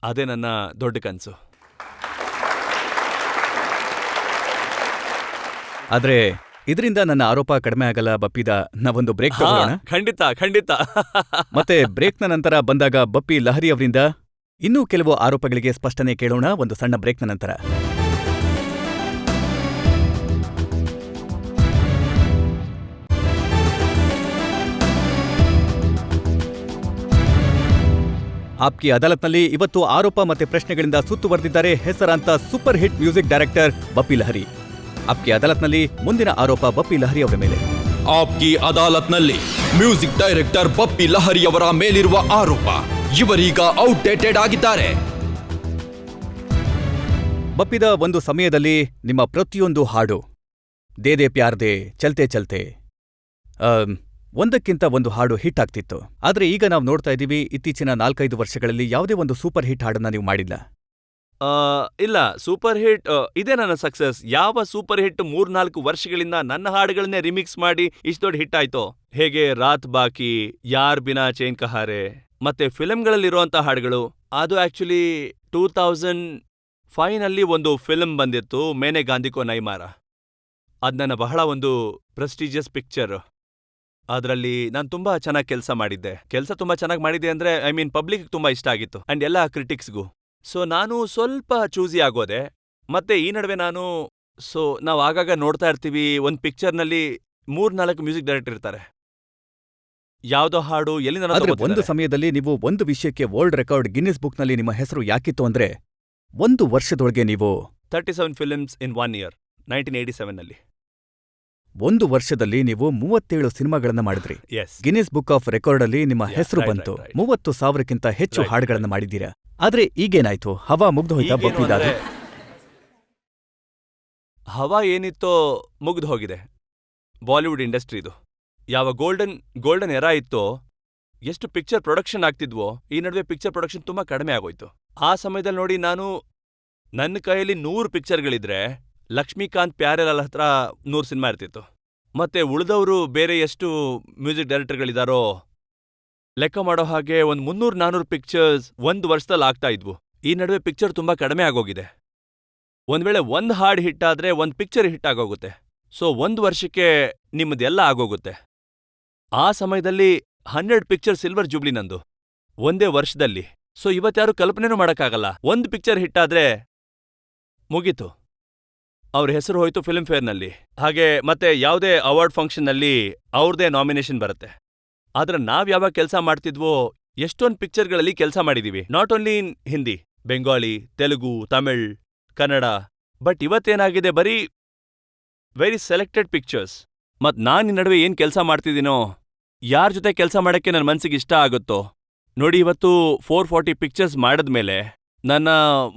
ಅದೇ ನನ್ನ ದೊಡ್ಡ ಕನಸು. ಆದ್ರೆ ಇದರಿಂದ ನನ್ನ ಆರೋಪ ಕಡಿಮೆ ಆಗಲ್ಲ ಬಪ್ಪಿದ. ನಾವೊಂದು ಬ್ರೇಕ್ ತಗೊಳ್ಳೋಣ. ಖಂಡಿತ ಖಂಡಿತ. ಮತ್ತೆ ಬ್ರೇಕ್ನ ನಂತರ ಬಂದಾಗ ಬಪ್ಪಿ ಲಹರಿ ಅವರಿಂದ ಇನ್ನೂ ಕೆಲವು ಆರೋಪಗಳಿಗೆ ಸ್ಪಷ್ಟನೆ ಕೇಳೋಣ ಒಂದು ಸಣ್ಣ ಬ್ರೇಕ್ನ ನಂತರ. ಆಪ್ಕಿ ಅದಾಲತ್ನಲ್ಲಿ ಇವತ್ತು ಆರೋಪ ಮತ್ತೆ ಪ್ರಶ್ನೆಗಳಿಂದ ಸುತ್ತುವರೆದಿದ್ದಾರೆ ಹೆಸರಾಂತ super hit music director Bappi Lahiri. ಆಪ್ಕಿ ಅದಾಲತ್ನಲ್ಲಿ ಮುಂದಿನ ಆರೋಪ ಬಪ್ಪಿ ಲಹರಿ ಅವರ ಮೇಲೆ. ಆಪ್ಕಿ ಅದಾಲತ್ನಲ್ಲಿ ಮ್ಯೂಸಿಕ್ ಡೈರೆಕ್ಟರ್ ಬಪ್ಪಿ ಲಹರಿಯವರ ಮೇಲಿರುವ ಆರೋಪ. ಇವರೀಗ ಔಟ್ಡೇಟೆಡ್ ಆಗಿದ್ದಾರೆ. ಬಪ್ಪಿದ ಒಂದು ಸಮಯದಲ್ಲಿ ನಿಮ್ಮ ಪ್ರತಿಯೊಂದು ಹಾಡು ದೇದೇ ಪ್ಯಾರ್ ದೇ, ಚಲ್ತೆ ಚಲ್ತೆ, ಒಂದಕ್ಕಿಂತ ಒಂದು ಹಾಡು ಹಿಟ್ ಆಗ್ತಿತ್ತು. ಆದ್ರೆ ಈಗ ನಾವು ನೋಡ್ತಾ ಇದ್ದೀವಿ ಇತ್ತೀಚಿನ 4-5 ವರ್ಷಗಳಲ್ಲಿ ಯಾವುದೇ ಒಂದು ಸೂಪರ್ ಹಿಟ್ ಹಾಡನ್ನ ನೀವು ಮಾಡಿಲ್ಲ. ಇಲ್ಲ, ಸೂಪರ್ ಹಿಟ್ ಇದೇ ನನ್ನ ಸಕ್ಸಸ್. ಯಾವ ಸೂಪರ್ ಹಿಟ್ 3-4 ವರ್ಷಗಳಿಂದ ನನ್ನ ಹಾಡುಗಳನ್ನೇ ರಿಮಿಕ್ಸ್ ಮಾಡಿ ಇಷ್ಟು ದೊಡ್ಡ ಹಿಟ್ ಆಯ್ತೋ. ಹೇಗೆ ರಾತ್ ಬಾಕಿ, ಯಾರ್ ಬಿನಾ ಚೈನ್ ಕಹಾರೆ, ಮತ್ತೆ ಫಿಲ್ಮ್ಗಳಲ್ಲಿರುವಂಥ ಹಾಡುಗಳು. ಅದು ಆಕ್ಚುಲಿ 2005ನಲ್ಲಿ ಒಂದು ಫಿಲ್ಮ್ ಬಂದಿತ್ತು, ಮೇನೆ ಗಾಂಧಿಕೋ ನೈಮಾರ. ಅದ್ ನನ್ನ ಬಹಳ ಒಂದು ಪ್ರೆಸ್ಟೀಜಿಯಸ್ ಪಿಕ್ಚರ್. ಅದರಲ್ಲಿ ನಾನು ತುಂಬಾ ಚೆನ್ನಾಗಿ ಕೆಲಸ ಮಾಡಿದ್ದೆ. ತುಂಬಾ ಚೆನ್ನಾಗಿ ಮಾಡಿದ್ದೆ ಅಂದ್ರೆ ಐ ಮೀನ್ ಪಬ್ಲಿಕ್ ತುಂಬಾ ಇಷ್ಟ ಆಗಿತ್ತು ಅಂಡ್ ಎಲ್ಲ ಕ್ರಿಟಿಕ್ಸ್ಗೂ. ಸೊ ನಾನು ಸ್ವಲ್ಪ ಚೂಸಿ ಆಗೋದೆ. ಮತ್ತೆ ಈ ನಡುವೆ ನಾವು ಆಗಾಗ ನೋಡ್ತಾ ಇರ್ತೀವಿ, ಒಂದು ಪಿಕ್ಚರ್ನಲ್ಲಿ 3-4 ಮ್ಯೂಸಿಕ್ ಡೈರೆಕ್ಟರ್ ಇರ್ತಾರೆ. ಯಾವ್ದೋ ಹಾಡು ಆದ್ರೆ ಒಂದು ಸಮಯದಲ್ಲಿ ನೀವು ಒಂದು ವಿಷಯಕ್ಕೆ ವರ್ಲ್ಡ್ ರೆಕಾರ್ಡ್ ಗಿನ್ನಿಸ್ ಬುಕ್ನಲ್ಲಿ ನಿಮ್ಮ ಹೆಸರು ಯಾಕಿತ್ತು ಅಂದ್ರೆ 1 ವರ್ಷದೊಳಗೆ ನೀವು 37 ಫಿಲ್ಮ್ಸ್ ಇನ್ 1 year 1987ನಲ್ಲಿ. 1 ವರ್ಷದಲ್ಲಿ ನೀವು 37 ಸಿನಿಮಾಗಳನ್ನ ಮಾಡಿದ್ರಿ. Yes. Guinness book of record ಅಲ್ಲಿ ನಿಮ್ಮ ಹೆಸರು right, ಬಂತು. right. 30,000ಕ್ಕಿಂತ ಹೆಚ್ಚು Right, ಹಾಡುಗಳನ್ನ ಮಾಡಿದ್ದೀರಾ. ಆದ್ರೆ ಈಗೇನಾಯ್ತು? ಹವಾ ಮುಗ್ದು ಹೋಯ್ತಾ ಬಪ್ಪಿದಾದ? ಹವಾ ಏನಿತ್ತೋ ಮುಗ್ದು ಹೋಗಿದೆ. ಬಾಲಿವುಡ್ ಇಂಡಸ್ಟ್ರಿದು ಯಾವ ಗೋಲ್ಡನ್ ಎರಾ ಇತ್ತೋ, ಎಷ್ಟು ಪಿಕ್ಚರ್ ಪ್ರೊಡಕ್ಷನ್ ಆಗ್ತಿದ್ವೋ, ಈ ನಡುವೆ ಪಿಕ್ಚರ್ ಪ್ರೊಡಕ್ಷನ್ ತುಂಬಾ ಕಡಿಮೆ ಆಗೋಯ್ತು. ಆ ಸಮಯದಲ್ಲಿ ನೋಡಿ, ನನ್ನ ಕೈಯಲ್ಲಿ 100 ಪಿಕ್ಚರ್ಗಳಿದ್ರೆ ಲಕ್ಷ್ಮೀಕಾಂತ್ ಪ್ಯಾರೇಲಾಲ್ ಹತ್ರ 100 ಸಿನಿಮಾ ಇರ್ತಿತ್ತು. ಮತ್ತೆ ಉಳಿದವರು ಬೇರೆ ಎಷ್ಟು ಮ್ಯೂಸಿಕ್ ಡೈರೆಕ್ಟರ್ಗಳಿದಾರೋ ಲೆಕ್ಕ ಮಾಡೋ ಹಾಗೆ ಒಂದು 300-400 ಪಿಕ್ಚರ್ಸ್ 1 ವರ್ಷದಲ್ಲಿ ಆಗ್ತಾ ಇದ್ವು. ಈ ನಡುವೆ ಪಿಕ್ಚರ್ ತುಂಬಾ ಕಡಿಮೆ ಆಗೋಗಿದೆ. ಒಂದ್ ವೇಳೆ 1 ಹಾಡ್ ಹಿಟ್ ಆದ್ರೆ 1 ಪಿಕ್ಚರ್ ಹಿಟ್ ಆಗೋಗುತ್ತೆ. ಸೊ 1 ವರ್ಷಕ್ಕೆ ನಿಮ್ಮದೆಲ್ಲ ಆಗೋಗುತ್ತೆ. ಆ ಸಮಯದಲ್ಲಿ 100 ಪಿಕ್ಚರ್ ಸಿಲ್ವರ್ ಜೂಬ್ಲಿ ನಂದು ಒಂದೇ ವರ್ಷದಲ್ಲಿ. ಸೊ ಇವತ್ಯಾರು ಕಲ್ಪನೆನೂ ಮಾಡಕ್ಕಾಗಲ್ಲ. 1 ಪಿಕ್ಚರ್ ಹಿಟ್ ಆದ್ರೆ ಮುಗೀತು, ಅವ್ರ ಹೆಸರು ಹೋಯ್ತು ಫಿಲ್ಮ್ ಫೇರ್ನಲ್ಲಿ. ಹಾಗೆ ಮತ್ತೆ ಯಾವುದೇ ಅವಾರ್ಡ್ ಫಂಕ್ಷನ್ನಲ್ಲಿ ಅವ್ರದೇ ನಾಮಿನೇಷನ್ ಬರುತ್ತೆ. ಆದ್ರೆ ನಾವ್ ಯಾವಾಗ ಕೆಲಸ ಮಾಡ್ತಿದ್ವೋ ಎಷ್ಟೊಂದು ಪಿಕ್ಚರ್ಗಳಲ್ಲಿ ಕೆಲಸ ಮಾಡಿದೀವಿ. Not only in Hindi, Bengali, Telugu, Tamil, Kannada. But ಇವತ್ತೇನಾಗಿದೆ, ಬರೀ ವೆರಿ ಸೆಲೆಕ್ಟೆಡ್ ಪಿಕ್ಚರ್ಸ್. ಮತ್ ನಾನ್ ಈ ನಡುವೆ ಏನ್ ಕೆಲಸ ಮಾಡ್ತಿದ್ದೀನೋ, ಯಾರ್ ಜೊತೆ ಕೆಲಸ ಮಾಡಕ್ಕೆ ನನ್ನ ಮನ್ಸಿಗೆ ಇಷ್ಟ ಆಗುತ್ತೋ ನೋಡಿ. ಇವತ್ತು 440 ಪಿಕ್ಚರ್ಸ್ ಮಾಡಿದ್ಮೇಲೆ ನನ್ನ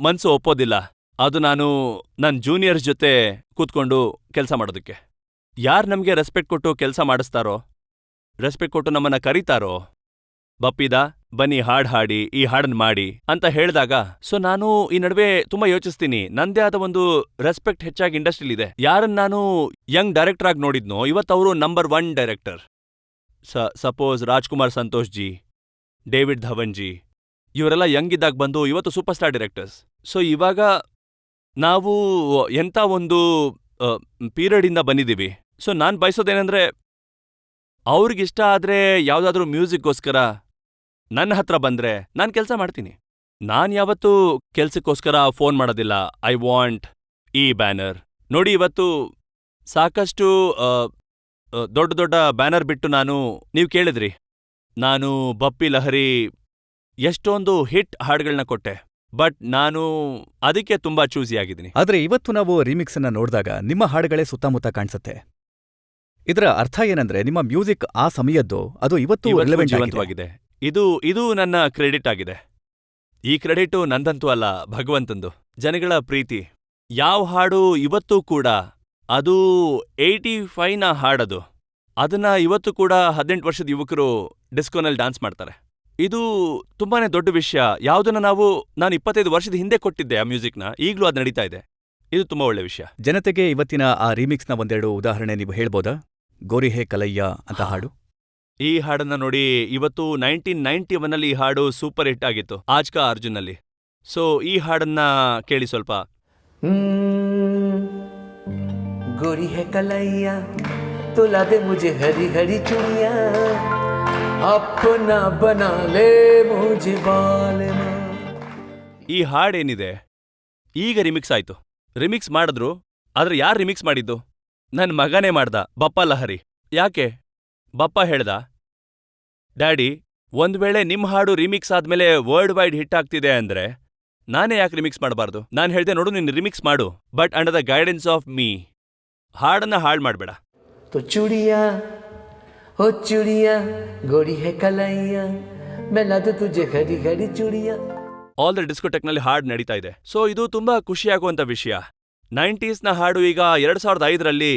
ಮನ್ಸು ಒಪ್ಪೋದಿಲ್ಲ ಅದು ನಾನು ನನ್ನ ಜೂನಿಯರ್ಸ್ ಜೊತೆ ಕೂತ್ಕೊಂಡು ಕೆಲಸ ಮಾಡೋದಕ್ಕೆ. ಯಾರು ನಮಗೆ ರೆಸ್ಪೆಕ್ಟ್ ಕೊಟ್ಟು ಕೆಲಸ ಮಾಡಿಸ್ತಾರೋ, ರೆಸ್ಪೆಕ್ಟ್ ಕೊಟ್ಟು ನಮ್ಮನ್ನ ಕರೀತಾರೋ, ಬಪ್ಪಿದ ಬನ್ನಿ ಹಾಡ್ ಹಾಡಿ, ಈ ಹಾಡನ್ ಮಾಡಿ ಅಂತ ಹೇಳಿದಾಗ, ಸೊ ನಾನು ಈ ನಡುವೆ ತುಂಬಾ ಯೋಚಿಸ್ತೀನಿ. ನಂದೇ ಆದ ಒಂದು ರೆಸ್ಪೆಕ್ಟ್ ಹೆಚ್ಚಾಗಿ ಇಂಡಸ್ಟ್ರಿಲಿದೆ. ಯಾರನ್ನ ನಾನು ಯಂಗ್ ಡೈರೆಕ್ಟರ್ ಆಗಿ ನೋಡಿದ್ನೋ, ಇವತ್ತವರು number 1 director. Suppose Rajkumar Santoshi ji, David Dhawan ji, ಇವರೆಲ್ಲ ಯಂಗ್ ಇದ್ದಾಗ ಬಂದು ಇವತ್ತು ಸೂಪರ್ ಸ್ಟಾರ್ ಡೈರೆಕ್ಟರ್ಸ್. ಸೊ ಇವಾಗ ನಾವು ಎಂಥ ಒಂದು ಪೀರಿಯಡಿಂದ ಬಂದಿದ್ದೀವಿ. ಸೊ ನಾನು ಬಯಸೋದೇನೆಂದ್ರೆ, ಅವ್ರಿಗಿಷ್ಟ ಆದ್ರೆ ಯಾವುದಾದ್ರೂ ಮ್ಯೂಸಿಕ್ಗೋಸ್ಕರ ನನ್ನ ಹತ್ರ ಬಂದ್ರೆ ನಾನು ಕೆಲಸ ಮಾಡ್ತೀನಿ. ನಾನು ಯಾವತ್ತೂ ಕೆಲ್ಸಕ್ಕೋಸ್ಕರ ಫೋನ್ ಮಾಡೋದಿಲ್ಲ. ಐ ವಾಂಟ್ ಈ ಬ್ಯಾನರ್ ನೋಡಿ. ಇವತ್ತು ಸಾಕಷ್ಟು ದೊಡ್ಡ ದೊಡ್ಡ ಬ್ಯಾನರ್ ಬಿಟ್ಟು ನೀವು ಕೇಳಿದ್ರಿ, ನಾನು ಬಪ್ಪಿ ಲಹರಿ ಎಷ್ಟೊಂದು ಹಿಟ್ ಹಾಡುಗಳನ್ನ ಕೊಟ್ಟೆ. ಬಟ್ ನಾನು ಅದಕ್ಕೆ ತುಂಬಾ ಚೂಸಿ ಆಗಿದ್ದೀನಿ. ಆದ್ರೆ ಇವತ್ತು ನಾವು ರಿಮಿಕ್ಸ್ ಅನ್ನ ನೋಡಿದಾಗ ನಿಮ್ಮ ಹಾಡುಗಳೇ ಸುತ್ತಮುತ್ತ ಕಾಣಿಸುತ್ತೆ. ಇದರ ಅರ್ಥ ಏನಂದ್ರೆ, ನಿಮ್ಮ ಮ್ಯೂಸಿಕ್ ಆ ಸಮಯದ್ದು ಅದು ಇವತ್ತು ರಿಲೆವೆಂಟ್ ಜೀವಂತವಾಗಿದೆ. ಇದು ನನ್ನ ಕ್ರೆಡಿಟ್ ಆಗಿದೆ. ಈ ಕ್ರೆಡಿಟು ನಂದಂತೂ ಅಲ್ಲ, ಭಗವಂತಂದು. ಜನಗಳ ಪ್ರೀತಿ. ಯಾವ ಹಾಡು ಇವತ್ತೂ ಕೂಡ, ಅದು 85ನ ಹಾಡದು, ಅದನ್ನ ಇವತ್ತು ಕೂಡ 18 ವರ್ಷದ ಯುವಕರು ಡಿಸ್ಕೋನಲ್ಲಿ ಡಾನ್ಸ್ ಮಾಡ್ತಾರೆ. ಇದು ತುಂಬಾನೇ ದೊಡ್ಡ ವಿಷಯ. ಯಾವುದನ್ನ ನಾನು 25 ವರ್ಷದ ಹಿಂದೆ ಕೊಟ್ಟಿದ್ದೆ ಆ ಮ್ಯೂಸಿಕ್ನ, ಈಗಲೂ ಅದು ನಡೀತಾ ಇದೆ. ಇದು ತುಂಬಾ ಒಳ್ಳೆ ವಿಷಯ. ಜನತೆಗೆ ಇವತ್ತಿನ ಆ ರೀಮಿಕ್ಸ್ನ ಒಂದೆರಡು ಉದಾಹರಣೆ ನೀವು ಹೇಳ್ಬೋದಾ? ಗೋರಿ ಹೇ ಕಲಯ್ಯ ಅಂತ ಹಾಡು. ಈ ಹಾಡನ್ನ ನೋಡಿ, ಇವತ್ತು 1991ನಲ್ಲಿ ಈ ಹಾಡು ಸೂಪರ್ ಹಿಟ್ ಆಗಿತ್ತು, ಆಜ್ ಕಾ ಅರ್ಜುನ್ನಲ್ಲಿ. ಸೊ ಈ ಹಾಡನ್ನ ಕೇಳಿ ಸ್ವಲ್ಪ. गोरी है कलैया तुला दे मुझे हरी हरी चूड़िया अपना बना ले मुझे बाल में. ಈ ಹಾಡೇನಿದೆ ಈಗ ರಿಮಿಕ್ಸ್ ಆಯ್ತು. ರಿಮಿಕ್ಸ್ ಮಾಡಿದ್ರು, ಆದ್ರೆ ಯಾರು ರಿಮಿಕ್ಸ್ ಮಾಡಿದ್ದು? ನನ್ ಮಗನೇ ಮಾಡ್ದ, ಬಪ್ಪ ಲಹರಿ. ಯಾಕೆ? ಬಪ್ಪ ಹೇಳ್ದ, ಡ್ಯಾಡಿ, ಒಂದ್ ವೇಳೆ ನಿಮ್ ಹಾಡು ರಿಮಿಕ್ಸ್ ಆದ್ಮೇಲೆ ವರ್ಲ್ಡ್ ವೈಡ್ ಹಿಟ್ ಆಗ್ತಿದೆ ಅಂದ್ರೆ ನಾನೇ ಯಾಕೆ ರಿಮಿಕ್ಸ್ ಮಾಡಬಾರ್ದು? ನಾನ್ ಹೇಳ್ದೆ, ನೋಡು, ನೀನು ರಿಮಿಕ್ಸ್ ಮಾಡು, but under the guidance of me. ಹಾಡನ್ನ ಹಾಳು ಮಾಡ್ಬೇಡ. तो चूड़िया हो चूड़िया गोरी है कलैया मैं ला दूं तुझे हरी हरी चूड़िया. ಆಲ್ ದ ಡಿಸ್ಕೋಟೆಕ್ನಲ್ಲಿ ಹಾಡು ನಡೀತಾ ಇದೆ. ಸೊ ಇದು ತುಂಬಾ ಖುಷಿಯಾಗುವಂತ ವಿಷಯ. 90ಸ್ನ ಹಾಡು ಈಗ 2005ರಲ್ಲಿ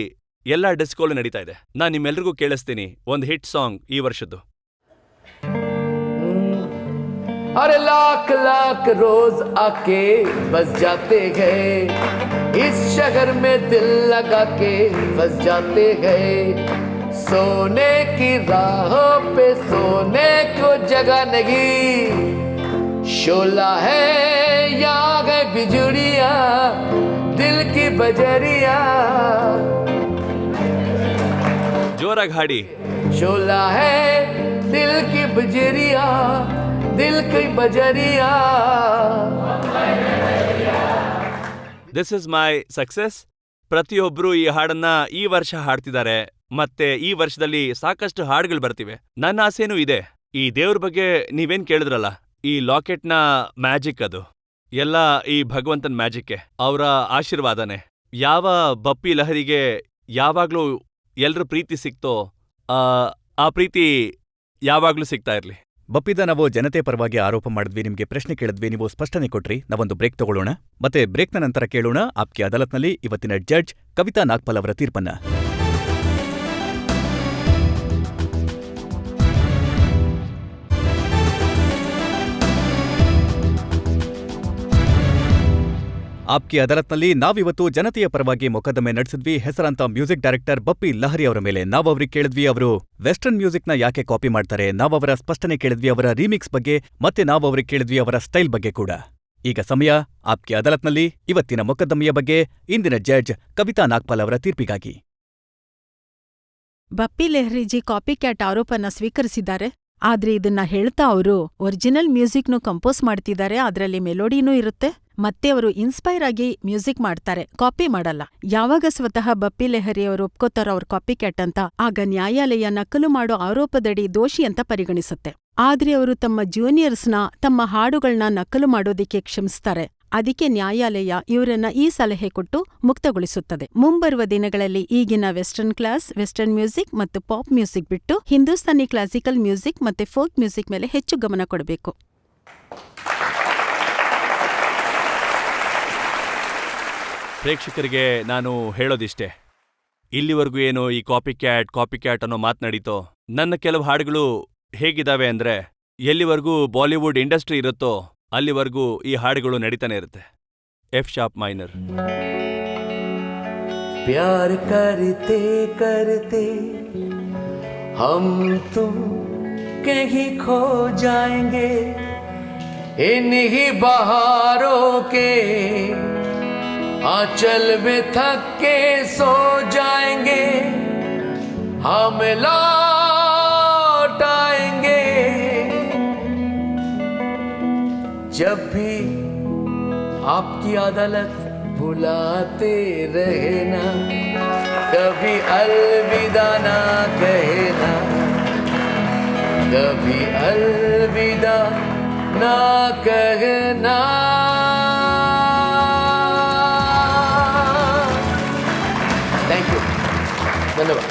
ಎಲ್ಲ ಡಿಸ್ಕೋಲು ನಡೀತಾ ಇದೆ. ನಾನ್ ನಿಮ್ಮೆಲ್ರಿಗೂ ಕೇಳಿಸ್ತೀನಿ ಒಂದು ಹಿಟ್ ಸಾಂಗ್ ಈ ವರ್ಷದ್ದು. अरे लाख लाख रोज आके बस जाते गए इस शहर में दिल लगा के बस जाते गए सोने की राहों पे सोने को जगह नहीं शोला है या है बिजुड़िया दिल की बजरिया ಜೋರಾಗಿ ಹಾಡಿ. शोला है दिल की बजरिया दिल की बजरिया. This is my success. ಪ್ರತಿಯೊಬ್ರು ಈ ಹಾಡನ್ನ ಈ ವರ್ಷ ಹಾಡ್ತಿದ್ದಾರೆ, ಮತ್ತೆ ಈ ವರ್ಷದಲ್ಲಿ ಸಾಕಷ್ಟು ಹಾಡುಗಳು ಬರ್ತಿವೆ. ನನ್ನ ಆಸೆನೂ ಇದೆ. ಈ ದೇವ್ರ ಬಗ್ಗೆ ನೀವೇನ್ ಕೇಳಿದ್ರಲ್ಲ, ಈ ಲಾಕೆಟ್ನ ಮ್ಯಾಜಿಕ್, ಅದು ಎಲ್ಲ ಈ ಭಗವಂತನ ಮ್ಯಾಜಿಕ್ಕೆ, ಅವರ ಆಶೀರ್ವಾದನೆ. ಯಾವ ಬಪ್ಪಿ ಲಹರಿಗೆ ಯಾವಾಗ್ಲೂ ಎಲ್ರ ಪ್ರೀತಿ ಸಿಕ್ತೋ ಆ ಪ್ರೀತಿ ಯಾವಾಗ್ಲೂ ಸಿಗ್ತಾ ಇರ್ಲಿ. ಬಪ್ಪಿದ, ನಾವು ಜನತೆ ಪರವಾಗಿ ಆರೋಪ ಮಾಡಿದ್ವಿ, ನಿಮ್ಗೆ ಪ್ರಶ್ನೆ ಕೇಳಿದ್ವಿ, ನೀವು ಸ್ಪಷ್ಟನೆ ಕೊಟ್ರಿ. ನಾವೊಂದು ಬ್ರೇಕ್ ತಗೊಳ್ಳೋಣ. ಮತ್ತೆ ಬ್ರೇಕ್ನ ನಂತರ ಕೇಳೋಣ ಆಪ್ಕಿ ಅದಾಲತ್ನಲ್ಲಿ ಇವತ್ತಿನ ಜಡ್ಜ್ ಕವಿತಾ ನಾಗ್ಪಾಲ್ ಅವರ ತೀರ್ಪನ್ನ. ಆಪ್ಕಿ ಅದಾಲತ್ನಲ್ಲಿ ನಾವಿವತ್ತು ಜನತೆಯ ಪರವಾಗಿ ಮೊಕದ್ದಮೆ ನಡೆಸಿದ್ವಿ. ಹೆಸರಾಂತ ಮ್ಯೂಸಿಕ್ ಡೈರೆಕ್ಟರ್ ಬಪ್ಪಿ ಲಹರಿ ಅವರ ಮೇಲೆ. ನಾವವ್ರಿಗೆ ಕೇಳಿದ್ವಿ ಅವರು ವೆಸ್ಟರ್ನ್ ಮ್ಯೂಸಿಕ್ನ ಯಾಕೆ ಕಾಪಿ ಮಾಡ್ತಾರೆ, ನಾವವರ ಸ್ಪಷ್ಟನೆ ಕೇಳಿದ್ವಿ ಅವರ ರೀಮಿಕ್ಸ್ ಬಗ್ಗೆ, ಮತ್ತೆ ನಾವವ್ರಿಗೆ ಕೇಳಿದ್ವಿ ಅವರ ಸ್ಟೈಲ್ ಬಗ್ಗೆ ಕೂಡ. ಈಗ ಸಮಯ ಆಪ್ಕಿ ಅದಾಲತ್ನಲ್ಲಿ ಇವತ್ತಿನ ಮೊಕದ್ದಮೆಯ ಬಗ್ಗೆ ಇಂದಿನ ಜಡ್ಜ್ ಕವಿತಾ ನಾಗ್ಪಾಲ್ ಅವರ ತೀರ್ಪಿಗಾಗಿ. ಬಪ್ಪಿ ಲೆಹ್ರಿಜಿ ಕಾಪಿ ಕ್ಯಾಟ್ ಆರೋಪನ ಸ್ವೀಕರಿಸಿದ್ದಾರೆ. ಆದ್ರೆ ಇದನ್ನ ಹೇಳ್ತಾ ಅವರು ಒರಿಜಿನಲ್ ಮ್ಯೂಸಿಕ್ನು ಕಂಪೋಸ್ ಮಾಡ್ತಿದ್ದಾರೆ, ಅದರಲ್ಲಿ ಮೆಲೋಡಿನೂ ಇರುತ್ತೆ, ಮತ್ತೆ ಅವರು ಇನ್ಸ್ಪೈರ್ ಆಗಿ ಮ್ಯೂಸಿಕ್ ಮಾಡ್ತಾರೆ, ಕಾಪಿ ಮಾಡಲ್ಲ. ಯಾವಾಗ ಸ್ವತಃ ಬಪ್ಪಿ ಲೆಹರಿ ಅವರು ಒಪ್ಕೋತಾರ ಅವ್ರ ಕಾಪಿ ಕ್ಯಾಟ್ ಅಂತ, ಆಗ ನ್ಯಾಯಾಲಯ ನಕಲು ಮಾಡೋ ಆರೋಪದಡಿ ದೋಷಿ ಅಂತ ಪರಿಗಣಿಸುತ್ತೆ. ಆದ್ರೆ ಅವರು ತಮ್ಮ ಜೂನಿಯರ್ಸ್ನ ತಮ್ಮ ಹಾಡುಗಳನ್ನ ನಕಲು ಮಾಡೋದಿಕ್ಕೆ ಕ್ಷಮಿಸ್ತಾರೆ. ಅದಕ್ಕೆ ನ್ಯಾಯಾಲಯ ಇವರನ್ನ ಈ ಸಲಹೆ ಕೊಟ್ಟು ಮುಕ್ತಗೊಳಿಸುತ್ತದೆ. ಮುಂಬರುವ ದಿನಗಳಲ್ಲಿ ಈಗಿನ ವೆಸ್ಟರ್ನ್ ಕ್ಲಾಸ್, ವೆಸ್ಟರ್ನ್ ಮ್ಯೂಸಿಕ್ ಮತ್ತು ಪಾಪ್ ಮ್ಯೂಸಿಕ್ ಬಿಟ್ಟು ಹಿಂದೂಸ್ತಾನಿ ಕ್ಲಾಸಿಕಲ್ ಮ್ಯೂಸಿಕ್ ಮತ್ತೆ ಫೋಕ್ ಮ್ಯೂಸಿಕ್ ಮೇಲೆ ಹೆಚ್ಚು ಗಮನ ಕೊಡಬೇಕು. ಪ್ರೇಕ್ಷಕರಿಗೆ ನಾನು ಹೇಳೋದಿಷ್ಟೇ, ಇಲ್ಲಿವರೆಗೂ ಏನು ಈ ಕಾಪಿ ಕ್ಯಾಟ್ ಅನ್ನೋ ಮಾತನಾಡಿತೋ, ನನ್ನ ಕೆಲವು ಹಾಡುಗಳು ಹೇಗಿದಾವೆ ಅಂದ್ರೆ, ಎಲ್ಲಿವರೆಗೂ ಬಾಲಿವುಡ್ ಇಂಡಸ್ಟ್ರಿ ಇರುತ್ತೋ ಅಲ್ಲಿವರೆಗೂ ಈ ಹಾಡುಗಳು ನಡೀತಾನೆ ಇರುತ್ತೆ. F sharp minor. प्यार करते करते हम तुम कहीं खो जाएंगे इन्हीं बहारों के आंचल में थक के सो जाएंगे हम लौट आएंगे जब भी आपकी अदालत बुलाते रहना कभी अलविदा ना कहना कभी अलविदा ना कहना. Thank you. धन्यवाद.